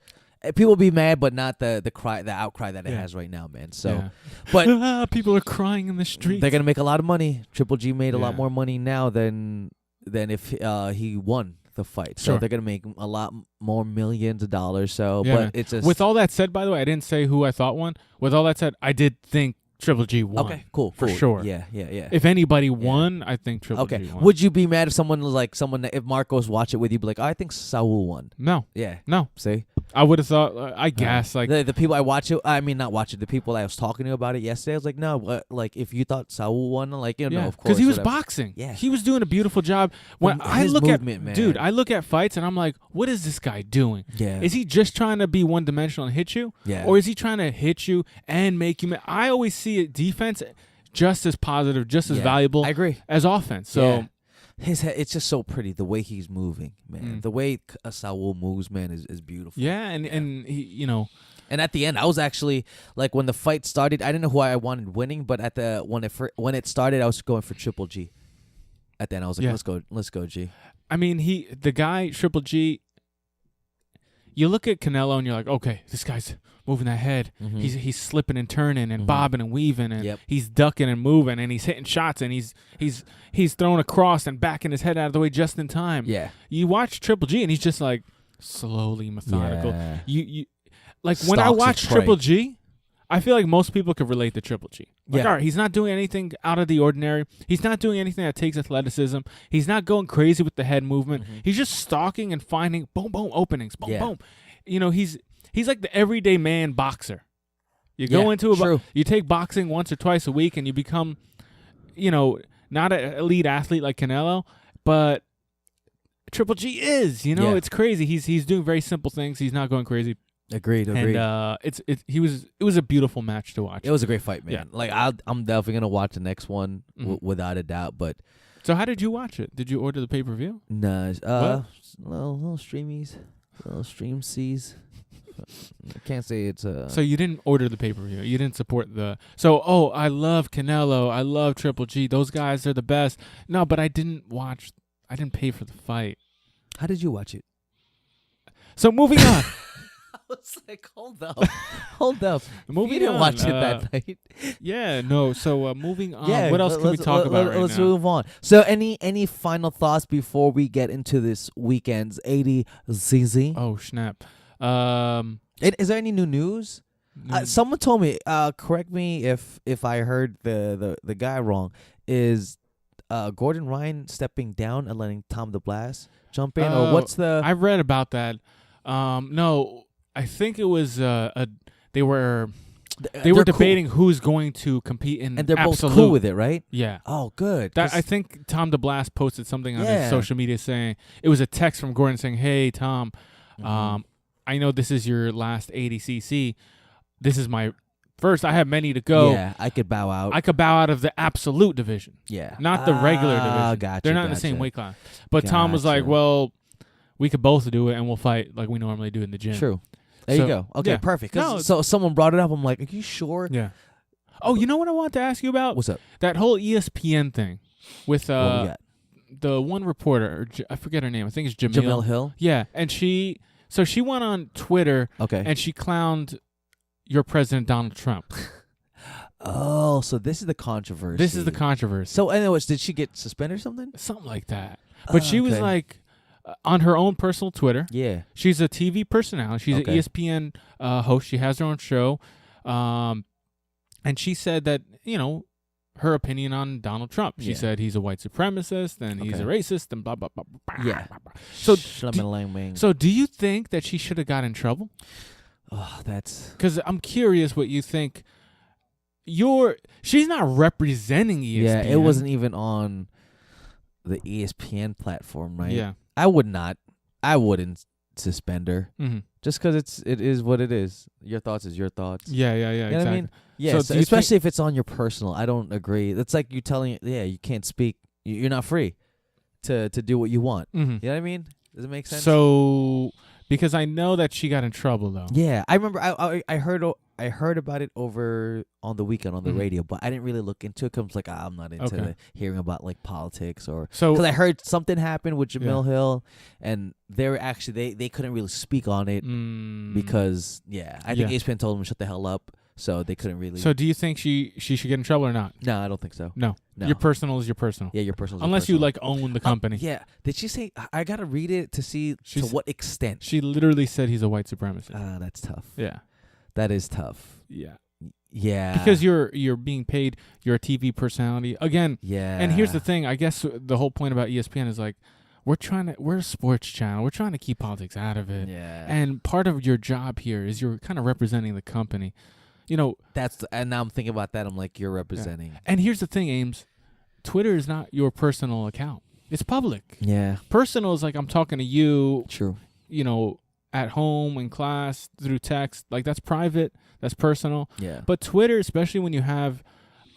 Speaker 2: people be mad, but not the outcry that it has right now, man. So,
Speaker 1: but people are crying in the streets.
Speaker 2: They're gonna make a lot of money. Triple G made a lot more money now than if he won the fight. So they're gonna make a lot more millions of dollars. So, but it's just
Speaker 1: with all that said, by the way, I didn't say who I thought won. With all that said, I did think Triple G won.
Speaker 2: Okay, cool.
Speaker 1: For sure.
Speaker 2: Yeah.
Speaker 1: If anybody won, I think Triple G won.
Speaker 2: Would you be mad if someone was like if Marcos watch it with you, be like, oh, I think Saul won?
Speaker 1: No.
Speaker 2: Yeah.
Speaker 1: No.
Speaker 2: See?
Speaker 1: I would have thought, I guess, like...
Speaker 2: The people I watch it, I mean, not watch it, the people I was talking to about it yesterday, I was like, no, like, if you thought Saul won, like, you know, of course.
Speaker 1: Because he was boxing.
Speaker 2: Yeah.
Speaker 1: He was doing a beautiful job. When I look man. Dude, I look at fights and I'm like, what is this guy doing?
Speaker 2: Yeah.
Speaker 1: Is he just trying to be one-dimensional and hit you?
Speaker 2: Yeah.
Speaker 1: Or is he trying to hit you and make you... I always see it defense just as positive, just as valuable
Speaker 2: I agree.
Speaker 1: As offense. So...
Speaker 2: His head, it's just so pretty the way he's moving, man. The way Saul moves, man, is beautiful.
Speaker 1: Yeah, and he, you know,
Speaker 2: and at the end, I was actually like when the fight started, I didn't know who I wanted winning, but at the when it started, I was going for Triple G. At the end, I was like, let's go, G.
Speaker 1: I mean, the guy Triple G. You look at Canelo and you're like, okay, this guy's moving that head. Mm-hmm. He's slipping and turning and bobbing and weaving and he's ducking and moving and he's hitting shots and he's throwing across and backing his head out of the way just in time.
Speaker 2: Yeah.
Speaker 1: You watch Triple G and he's just like slowly methodical.
Speaker 2: Yeah.
Speaker 1: You like when I watch Triple G, I feel like most people could relate to Triple G. Like, all right, he's not doing anything out of the ordinary. He's not doing anything that takes athleticism. He's not going crazy with the head movement. Mm-hmm. He's just stalking and finding boom, boom openings, boom, boom. You know, he's like the everyday man boxer. You go into you take boxing once or twice a week, and you become, you know, not an elite athlete like Canelo, but Triple G is. You know, it's crazy. He's doing very simple things. He's not going crazy.
Speaker 2: Agreed.
Speaker 1: And it was a beautiful match to watch.
Speaker 2: It was a great fight, man.
Speaker 1: Yeah.
Speaker 2: Like I'm definitely gonna watch the next one without a doubt. But
Speaker 1: so how did you watch it? Did you order the pay-per-view?
Speaker 2: No, little streamies, little stream C's. I can't say it's
Speaker 1: So you didn't order the pay-per-view. You didn't support the. So I love Canelo. I love Triple G. Those guys are the best. No, but I didn't watch. I didn't pay for the fight.
Speaker 2: How did you watch it?
Speaker 1: So moving on.
Speaker 2: I was like, hold up.
Speaker 1: Moving
Speaker 2: you didn't
Speaker 1: on,
Speaker 2: watch it that night.
Speaker 1: Yeah, no. So moving on. Yeah, what else can we talk about right now?
Speaker 2: Let's move on. So any final thoughts before we get into this weekend's 80ZZ?
Speaker 1: Oh, snap.
Speaker 2: Is there any new news? Someone told me, correct me if I heard the guy wrong, is Gordon Ryan stepping down and letting Tom DeBlass jump in? Or what's the...
Speaker 1: I read about that. No, I think it was they were debating who's going to compete in
Speaker 2: and they're
Speaker 1: Absolute.
Speaker 2: Both cool with it, right?
Speaker 1: Yeah.
Speaker 2: Oh, good.
Speaker 1: I think Tom DeBlass posted something on his social media saying it was a text from Gordon saying, "Hey Tom, I know this is your last 80cc. This is my first. I have many to go.
Speaker 2: Yeah, I could bow out.
Speaker 1: I could bow out of the Absolute division.
Speaker 2: Yeah,
Speaker 1: not the regular division.
Speaker 2: Gotcha,
Speaker 1: They're not in the same weight class. But Tom was like, well, we could both do it, and we'll fight like we normally do in the gym.
Speaker 2: True. There you go. Okay, perfect. So someone brought it up. I'm like, are you sure?
Speaker 1: Yeah. Oh, you know what I wanted to ask you about?
Speaker 2: What's up?
Speaker 1: That whole ESPN thing with the one reporter. I forget her name. I think it's
Speaker 2: Jamil Hill.
Speaker 1: Yeah, and she went on Twitter.
Speaker 2: Okay.
Speaker 1: And she clowned your president Donald Trump.
Speaker 2: Oh, so this is the controversy.
Speaker 1: This is the controversy.
Speaker 2: So, anyways, did she get suspended or something?
Speaker 1: Something like that. But she was like, on her own personal Twitter.
Speaker 2: Yeah.
Speaker 1: She's a TV personality. She's an ESPN host. She has her own show. And she said that, you know, her opinion on Donald Trump. She said he's a white supremacist and he's a racist and blah, blah, blah, blah.
Speaker 2: Yeah.
Speaker 1: So do you think that she should have got in trouble?
Speaker 2: Oh, that's...
Speaker 1: Because I'm curious what you think. She's not representing ESPN.
Speaker 2: Yeah, it wasn't even on the ESPN platform, right?
Speaker 1: Yeah.
Speaker 2: I wouldn't suspend her. Mm-hmm. Just because it is what it is. Your thoughts is your thoughts.
Speaker 1: Yeah,
Speaker 2: you know
Speaker 1: exactly.
Speaker 2: What I mean? Yeah, so especially if it's on your personal. I don't agree. It's like you telling you can't speak. You're not free to do what you want.
Speaker 1: Mm-hmm.
Speaker 2: You know what I mean? Does it make sense?
Speaker 1: So, because I know that she got in trouble though.
Speaker 2: Yeah, I remember. I heard I heard about it over on the weekend on the radio, but I didn't really look into it. Cause like I'm not into hearing about like politics or because I heard something happened with Jamil Hill, and they were actually they couldn't really speak on it because I think ESPN told them to shut the hell up, so they couldn't really.
Speaker 1: So do you think she should get in trouble or not?
Speaker 2: No, I don't think so.
Speaker 1: No. Your personal is your personal.
Speaker 2: Yeah, your personal.
Speaker 1: Unless you like own the company.
Speaker 2: Yeah. Did she say? I gotta read it to see to what extent.
Speaker 1: She literally said he's a white supremacist.
Speaker 2: That's tough.
Speaker 1: Yeah.
Speaker 2: That is tough.
Speaker 1: Yeah.
Speaker 2: Yeah.
Speaker 1: Because you're being paid. You're a TV personality again.
Speaker 2: Yeah.
Speaker 1: And here's the thing. I guess the whole point about ESPN is like we're a sports channel. We're trying to keep politics out of it.
Speaker 2: Yeah.
Speaker 1: And part of your job here is you're kind of representing the company. You know.
Speaker 2: And now I'm thinking about that. I'm like, you're representing.
Speaker 1: Yeah. And here's the thing, Ames. Twitter is not your personal account. It's public.
Speaker 2: Yeah.
Speaker 1: Personal is like I'm talking to you.
Speaker 2: True.
Speaker 1: You know, at home, in class, through text. Like that's private. That's personal.
Speaker 2: Yeah.
Speaker 1: But Twitter, especially when you have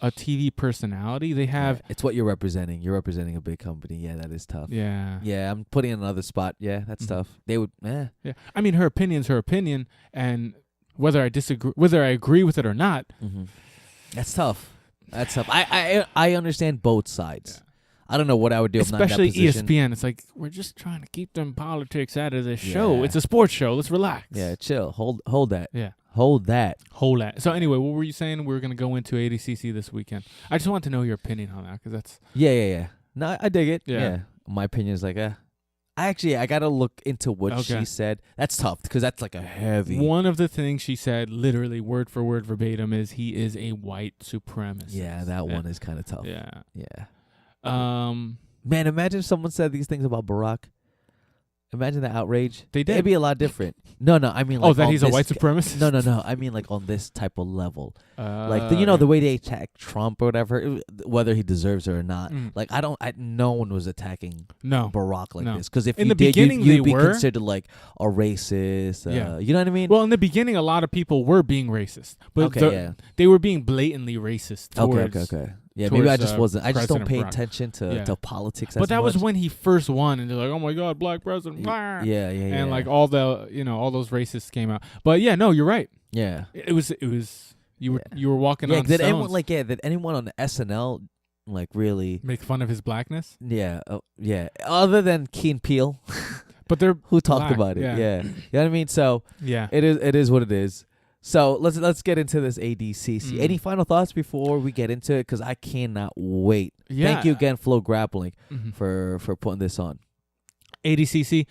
Speaker 1: a TV personality, they have...
Speaker 2: Yeah, it's what you're representing. You're representing a big company. Yeah, that is tough.
Speaker 1: Yeah.
Speaker 2: Yeah, I'm putting in another spot. Yeah, that's tough. They would... Yeah.
Speaker 1: I mean, her opinion's her opinion, and whether I agree with it or not...
Speaker 2: That's tough. That's tough. I understand both sides. Yeah. I don't know what I would do.
Speaker 1: Especially
Speaker 2: if I'm not in that position.
Speaker 1: ESPN. It's like, we're just trying to keep them politics out of this show. It's a sports show. Let's relax.
Speaker 2: Yeah, chill. Hold that.
Speaker 1: Yeah.
Speaker 2: Hold that.
Speaker 1: So anyway, what were you saying? We were going to go into ADCC this weekend. I just want to know your opinion on that because that's...
Speaker 2: Yeah. No, I dig it. Yeah. My opinion is like, I got to look into what she said. That's tough because that's like a heavy...
Speaker 1: One of the things she said, literally word for word verbatim, is he is a white supremacist.
Speaker 2: Yeah, that one is kind of tough.
Speaker 1: Yeah.
Speaker 2: Man, imagine if someone said these things about Barack. Imagine the outrage.
Speaker 1: They did.
Speaker 2: It'd be a lot different. No, I mean like...
Speaker 1: that he's a white supremacist?
Speaker 2: No. I mean like on this type of level. The way they attack Trump or whatever, whether he deserves it or not. Like no one was attacking Barack like this. Because if
Speaker 1: in
Speaker 2: you
Speaker 1: the
Speaker 2: did,
Speaker 1: beginning
Speaker 2: you'd be considered like a racist. You know what I mean?
Speaker 1: Well, in the beginning, a lot of people were being racist. But they were being blatantly racist towards...
Speaker 2: Okay. Yeah, maybe I just wasn't. I just don't pay
Speaker 1: Barack.
Speaker 2: attention to politics.
Speaker 1: But that was when he first won, and they're like, "Oh my God, black president!"
Speaker 2: Yeah.
Speaker 1: And like all the all those racists came out. But yeah, no, you're right.
Speaker 2: Yeah,
Speaker 1: it was you were walking on
Speaker 2: did
Speaker 1: stones.
Speaker 2: Did anyone on the SNL like really
Speaker 1: make fun of his blackness?
Speaker 2: Yeah, other than Key and Peele,
Speaker 1: but they're
Speaker 2: who talked about it. Yeah, you know what I mean. So it is what it is. So let's get into this ADCC. Any final thoughts before we get into it? Because I cannot wait.
Speaker 1: Yeah.
Speaker 2: Thank you again, Flow Grappling, for putting this on.
Speaker 1: ADCC,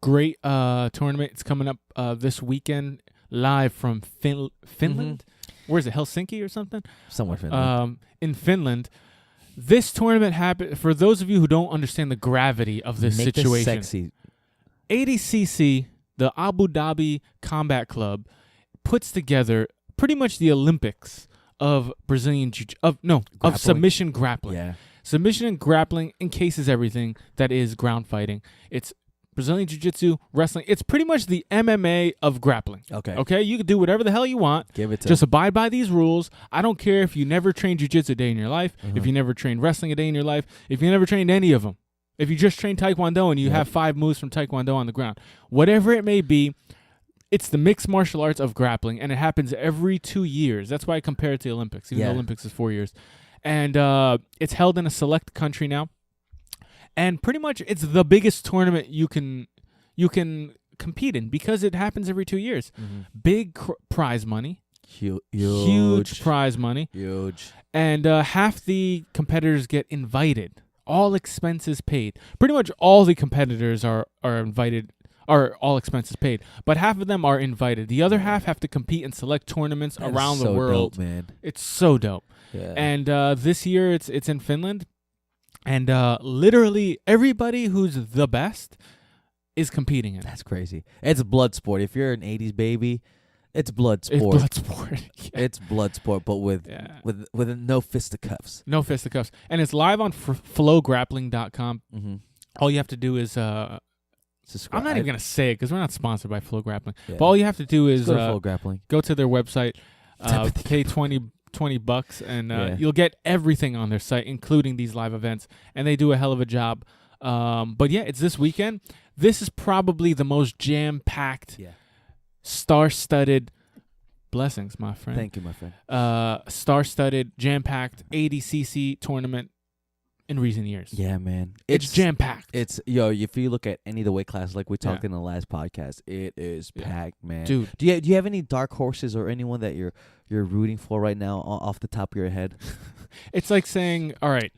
Speaker 1: great tournament. It's coming up this weekend live from Finland. Where is it? Helsinki or something?
Speaker 2: Somewhere Finland.
Speaker 1: In Finland. This tournament happened, for those of you who don't understand the gravity of this situation.
Speaker 2: This sexy.
Speaker 1: ADCC, the Abu Dhabi Combat Club, puts together pretty much the Olympics of of submission grappling.
Speaker 2: Yeah.
Speaker 1: Submission and grappling encases everything that is ground fighting. It's Brazilian Jiu-Jitsu, wrestling. It's pretty much the MMA of grappling. Okay? You can do whatever the hell you want. Just abide by these rules. I don't care if you never trained Jiu-Jitsu a day in your life, if you never trained wrestling a day in your life, if you never trained any of them. If you just train Taekwondo and you have 5 moves from Taekwondo on the ground. Whatever it may be, it's the mixed martial arts of grappling, and it happens every 2 years. That's why I compare it to the Olympics, even though the Olympics is 4 years. And it's held in a select country now. And pretty much it's the biggest tournament you can compete in because it happens every 2 years. Big prize money. Huge prize money.
Speaker 2: Huge.
Speaker 1: And half the competitors get invited. All expenses paid. Pretty much all the competitors are invited. Are all expenses paid, but half of them are invited. The other half have to compete in select tournaments around the world.
Speaker 2: Dope, man.
Speaker 1: It's so dope.
Speaker 2: Yeah.
Speaker 1: And this year it's in Finland, and literally everybody who's the best is competing in it.
Speaker 2: That's crazy. It's a blood sport. If you're an '80s baby, it's blood sport.
Speaker 1: It's blood sport.
Speaker 2: It's blood sport, but with no fisticuffs.
Speaker 1: No fisticuffs, and it's live on flowgrappling.com. All you have to do is.
Speaker 2: Subscribe.
Speaker 1: I'm not even going to say it because we're not sponsored by Flow Grappling. Yeah. But all you have to do is
Speaker 2: go to Flow Grappling.
Speaker 1: Go to their website, pay $20, and you'll get everything on their site, including these live events. And they do a hell of a job. But yeah, it's this weekend. This is probably the most jam-packed, star-studded Blessings, my friend.
Speaker 2: Thank you, my friend.
Speaker 1: Star-studded, jam-packed ADCC tournament in recent years.
Speaker 2: Yeah, man.
Speaker 1: It's jam-packed.
Speaker 2: It's if you look at any of the weight classes, like we talked in the last podcast, it is packed, man.
Speaker 1: Dude.
Speaker 2: Do you have any dark horses or anyone that you're rooting for right now off the top of your head?
Speaker 1: It's like saying, all right,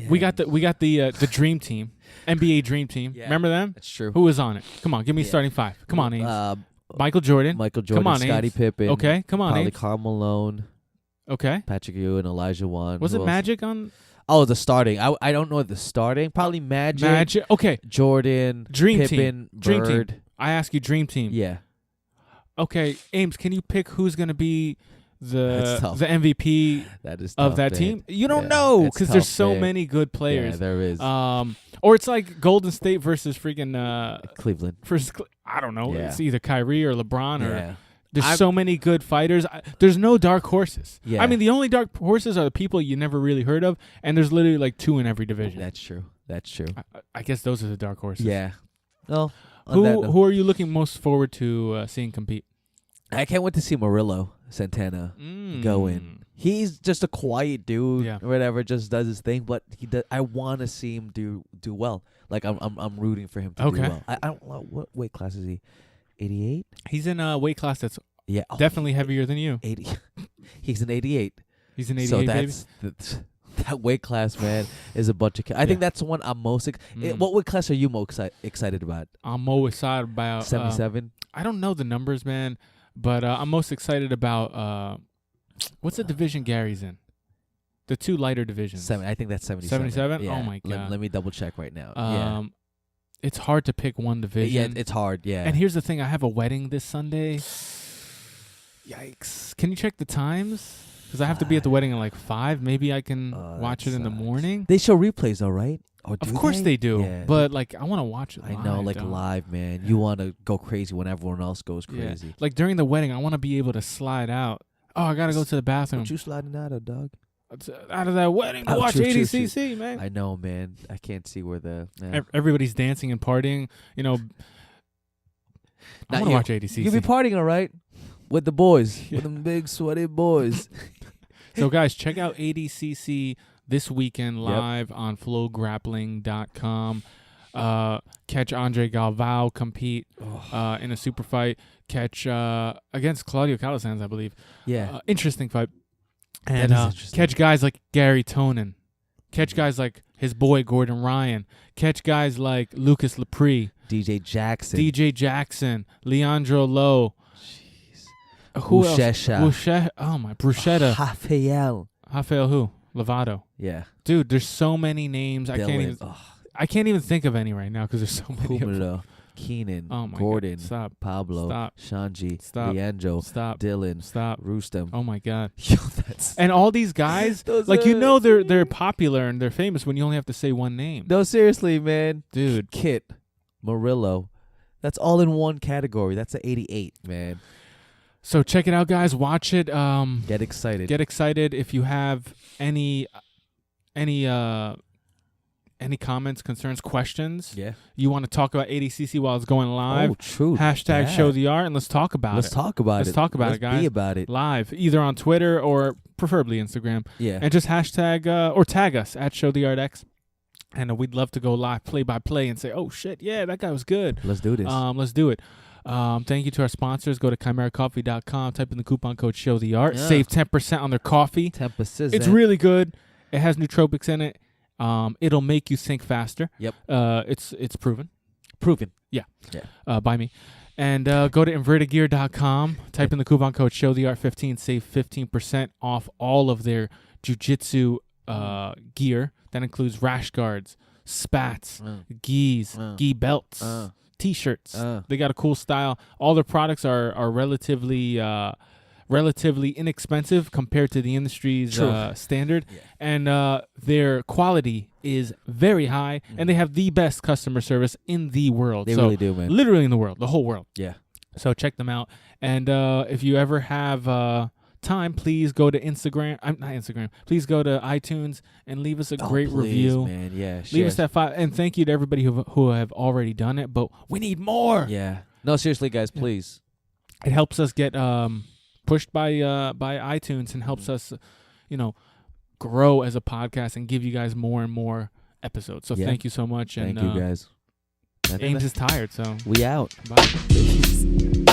Speaker 1: we got the dream team, NBA dream team.
Speaker 2: Yeah.
Speaker 1: Remember them?
Speaker 2: That's true.
Speaker 1: Who was on it? Come on, give me starting five. Come on, Ames. Michael Jordan. Come on,
Speaker 2: Scottie
Speaker 1: Ames.
Speaker 2: Pippen.
Speaker 1: Okay, come on,
Speaker 2: probably
Speaker 1: Ames.
Speaker 2: Karl Malone.
Speaker 1: Okay.
Speaker 2: Patrick Ewing, Elijah Wan.
Speaker 1: Was it Magic on?
Speaker 2: Oh, the starting. I don't know the starting. Probably Magic.
Speaker 1: Okay.
Speaker 2: Jordan.
Speaker 1: Dream
Speaker 2: Pippen,
Speaker 1: team.
Speaker 2: Bird.
Speaker 1: Dream team. I ask you, dream team.
Speaker 2: Yeah.
Speaker 1: Okay, Ames, can you pick who's gonna be the
Speaker 2: That's tough.
Speaker 1: MVP
Speaker 2: That is
Speaker 1: of
Speaker 2: tough,
Speaker 1: that
Speaker 2: man.
Speaker 1: team? You don't
Speaker 2: Yeah,
Speaker 1: know
Speaker 2: it's
Speaker 1: because there's
Speaker 2: tough,
Speaker 1: so
Speaker 2: man.
Speaker 1: many good players.
Speaker 2: Yeah, there is.
Speaker 1: Or it's like Golden State versus freaking
Speaker 2: Cleveland.
Speaker 1: I don't know.
Speaker 2: Yeah.
Speaker 1: It's either Kyrie or LeBron or.
Speaker 2: Yeah.
Speaker 1: There's so many good fighters. There's no dark horses.
Speaker 2: Yeah.
Speaker 1: I mean, the only dark horses are the people you never really heard of, and there's literally like 2 in every division.
Speaker 2: That's true. That's true.
Speaker 1: I guess those are the dark horses.
Speaker 2: Yeah. Well,
Speaker 1: Who are you looking most forward to seeing compete?
Speaker 2: I can't wait to see Murillo Santana go in. He's just a quiet dude, or whatever, just does his thing. But I want to see him do well. Like I'm rooting for him to do well. I don't know what weight class is he. 88.
Speaker 1: He's in a weight class that's definitely heavier than you.
Speaker 2: 80. He's an 88.
Speaker 1: He's an 88.
Speaker 2: So
Speaker 1: baby.
Speaker 2: that weight class, man, is a bunch of. I think that's the one I'm most. What weight class are you most excited about?
Speaker 1: I'm most excited about
Speaker 2: 77.
Speaker 1: I don't know the numbers, man, but I'm most excited about what's the division Gary's in? The 2 lighter divisions.
Speaker 2: I think that's 77.
Speaker 1: 77?
Speaker 2: Yeah.
Speaker 1: Oh my god.
Speaker 2: Let me double check right now.
Speaker 1: It's hard to pick one division.
Speaker 2: Yeah, it's hard. Yeah.
Speaker 1: And here's the thing: I have a wedding this Sunday. Yikes! Can you check the times? Because I have to be at the wedding at like 5. Maybe I can watch it in the morning.
Speaker 2: They show replays, though, right? Or
Speaker 1: Of course they do.
Speaker 2: Yeah.
Speaker 1: But like, I want to watch it.
Speaker 2: I know, like live, man. You want to go crazy when everyone else goes crazy.
Speaker 1: Yeah. Like during the wedding, I want to be able to slide out. Oh, I gotta go to the bathroom.
Speaker 2: What you sliding out of, dog?
Speaker 1: Out of that wedding to watch ADCC, man.
Speaker 2: I know, man. I can't see where the
Speaker 1: everybody's dancing and partying. You know, I want to watch ADCC.
Speaker 2: You be partying, all right, with the boys, with them big sweaty boys.
Speaker 1: So, guys, check out ADCC this weekend live on FlowGrappling.com. Catch Andre Galvao compete in a super fight. Catch against Claudio Calasanz, I believe.
Speaker 2: Yeah,
Speaker 1: interesting fight. And catch guys like Gary Tonin. Catch guys like his boy Gordon Ryan. Catch guys like Lucas Lepre.
Speaker 2: DJ Jackson.
Speaker 1: Leandro Lowe.
Speaker 2: Jeez.
Speaker 1: Who else? Oh, my. Bruschetta. Rafael who? Lovato.
Speaker 2: Yeah.
Speaker 1: Dude, there's so many names.
Speaker 2: Dylan.
Speaker 1: I can't even think of any right now because there's so many of them.
Speaker 2: Keenan,
Speaker 1: Gordon,
Speaker 2: Pablo, Shanji, Leandro, Dylan, Rustem.
Speaker 1: Oh my God!
Speaker 2: Yo,
Speaker 1: and all these guys, they're popular and they're famous when you only have to say one name.
Speaker 2: No, seriously, man,
Speaker 1: dude.
Speaker 2: Kit, Murillo, that's all in one category. That's an 88, man.
Speaker 1: So check it out, guys. Watch it.
Speaker 2: Get excited.
Speaker 1: Get excited. If you have any comments, concerns, questions, you want to talk about ADCC while it's going live,
Speaker 2: true.
Speaker 1: #, show the art, and let's talk about it.
Speaker 2: Let's talk about it,
Speaker 1: guys.
Speaker 2: Be about it.
Speaker 1: Live, either on Twitter or preferably Instagram.
Speaker 2: Yeah.
Speaker 1: And just hashtag or tag us at @ShowTheArtX. And we'd love to go live play by play and say, oh, shit, yeah, that guy was good.
Speaker 2: Let's do this.
Speaker 1: Let's do it. Thank you to our sponsors. Go to chimeracoffee.com, type in the coupon code ShowTheArt.
Speaker 2: Yeah.
Speaker 1: Save 10% on their coffee.
Speaker 2: 10%.
Speaker 1: It's really good. It has nootropics in it. It'll make you think faster.
Speaker 2: Yep.
Speaker 1: It's proven. Yeah. By me. And go to invertedgear.com. Type in the coupon code ShowTheArt15. Save 15% off all of their jiu-jitsu gear. That includes rash guards, spats, gis, gi belts, T-shirts. They got a cool style. All their products are relatively inexpensive compared to the industry's standard, and their quality is very high, and they have the best customer service in the world.
Speaker 2: They really do, man.
Speaker 1: Literally in the world, the whole world.
Speaker 2: Yeah.
Speaker 1: So check them out, and if you ever have time, please go to Please go to iTunes and leave us a great review.
Speaker 2: Man. Yeah.
Speaker 1: Leave us that 5, and thank you to everybody who have already done it. But we need more.
Speaker 2: Yeah. No, seriously, guys, please.
Speaker 1: It helps us get pushed by iTunes and helps us, grow as a podcast and give you guys more and more episodes. So thank you so much.
Speaker 2: Thank you guys.
Speaker 1: Ames is tired, so
Speaker 2: we out.
Speaker 1: Bye.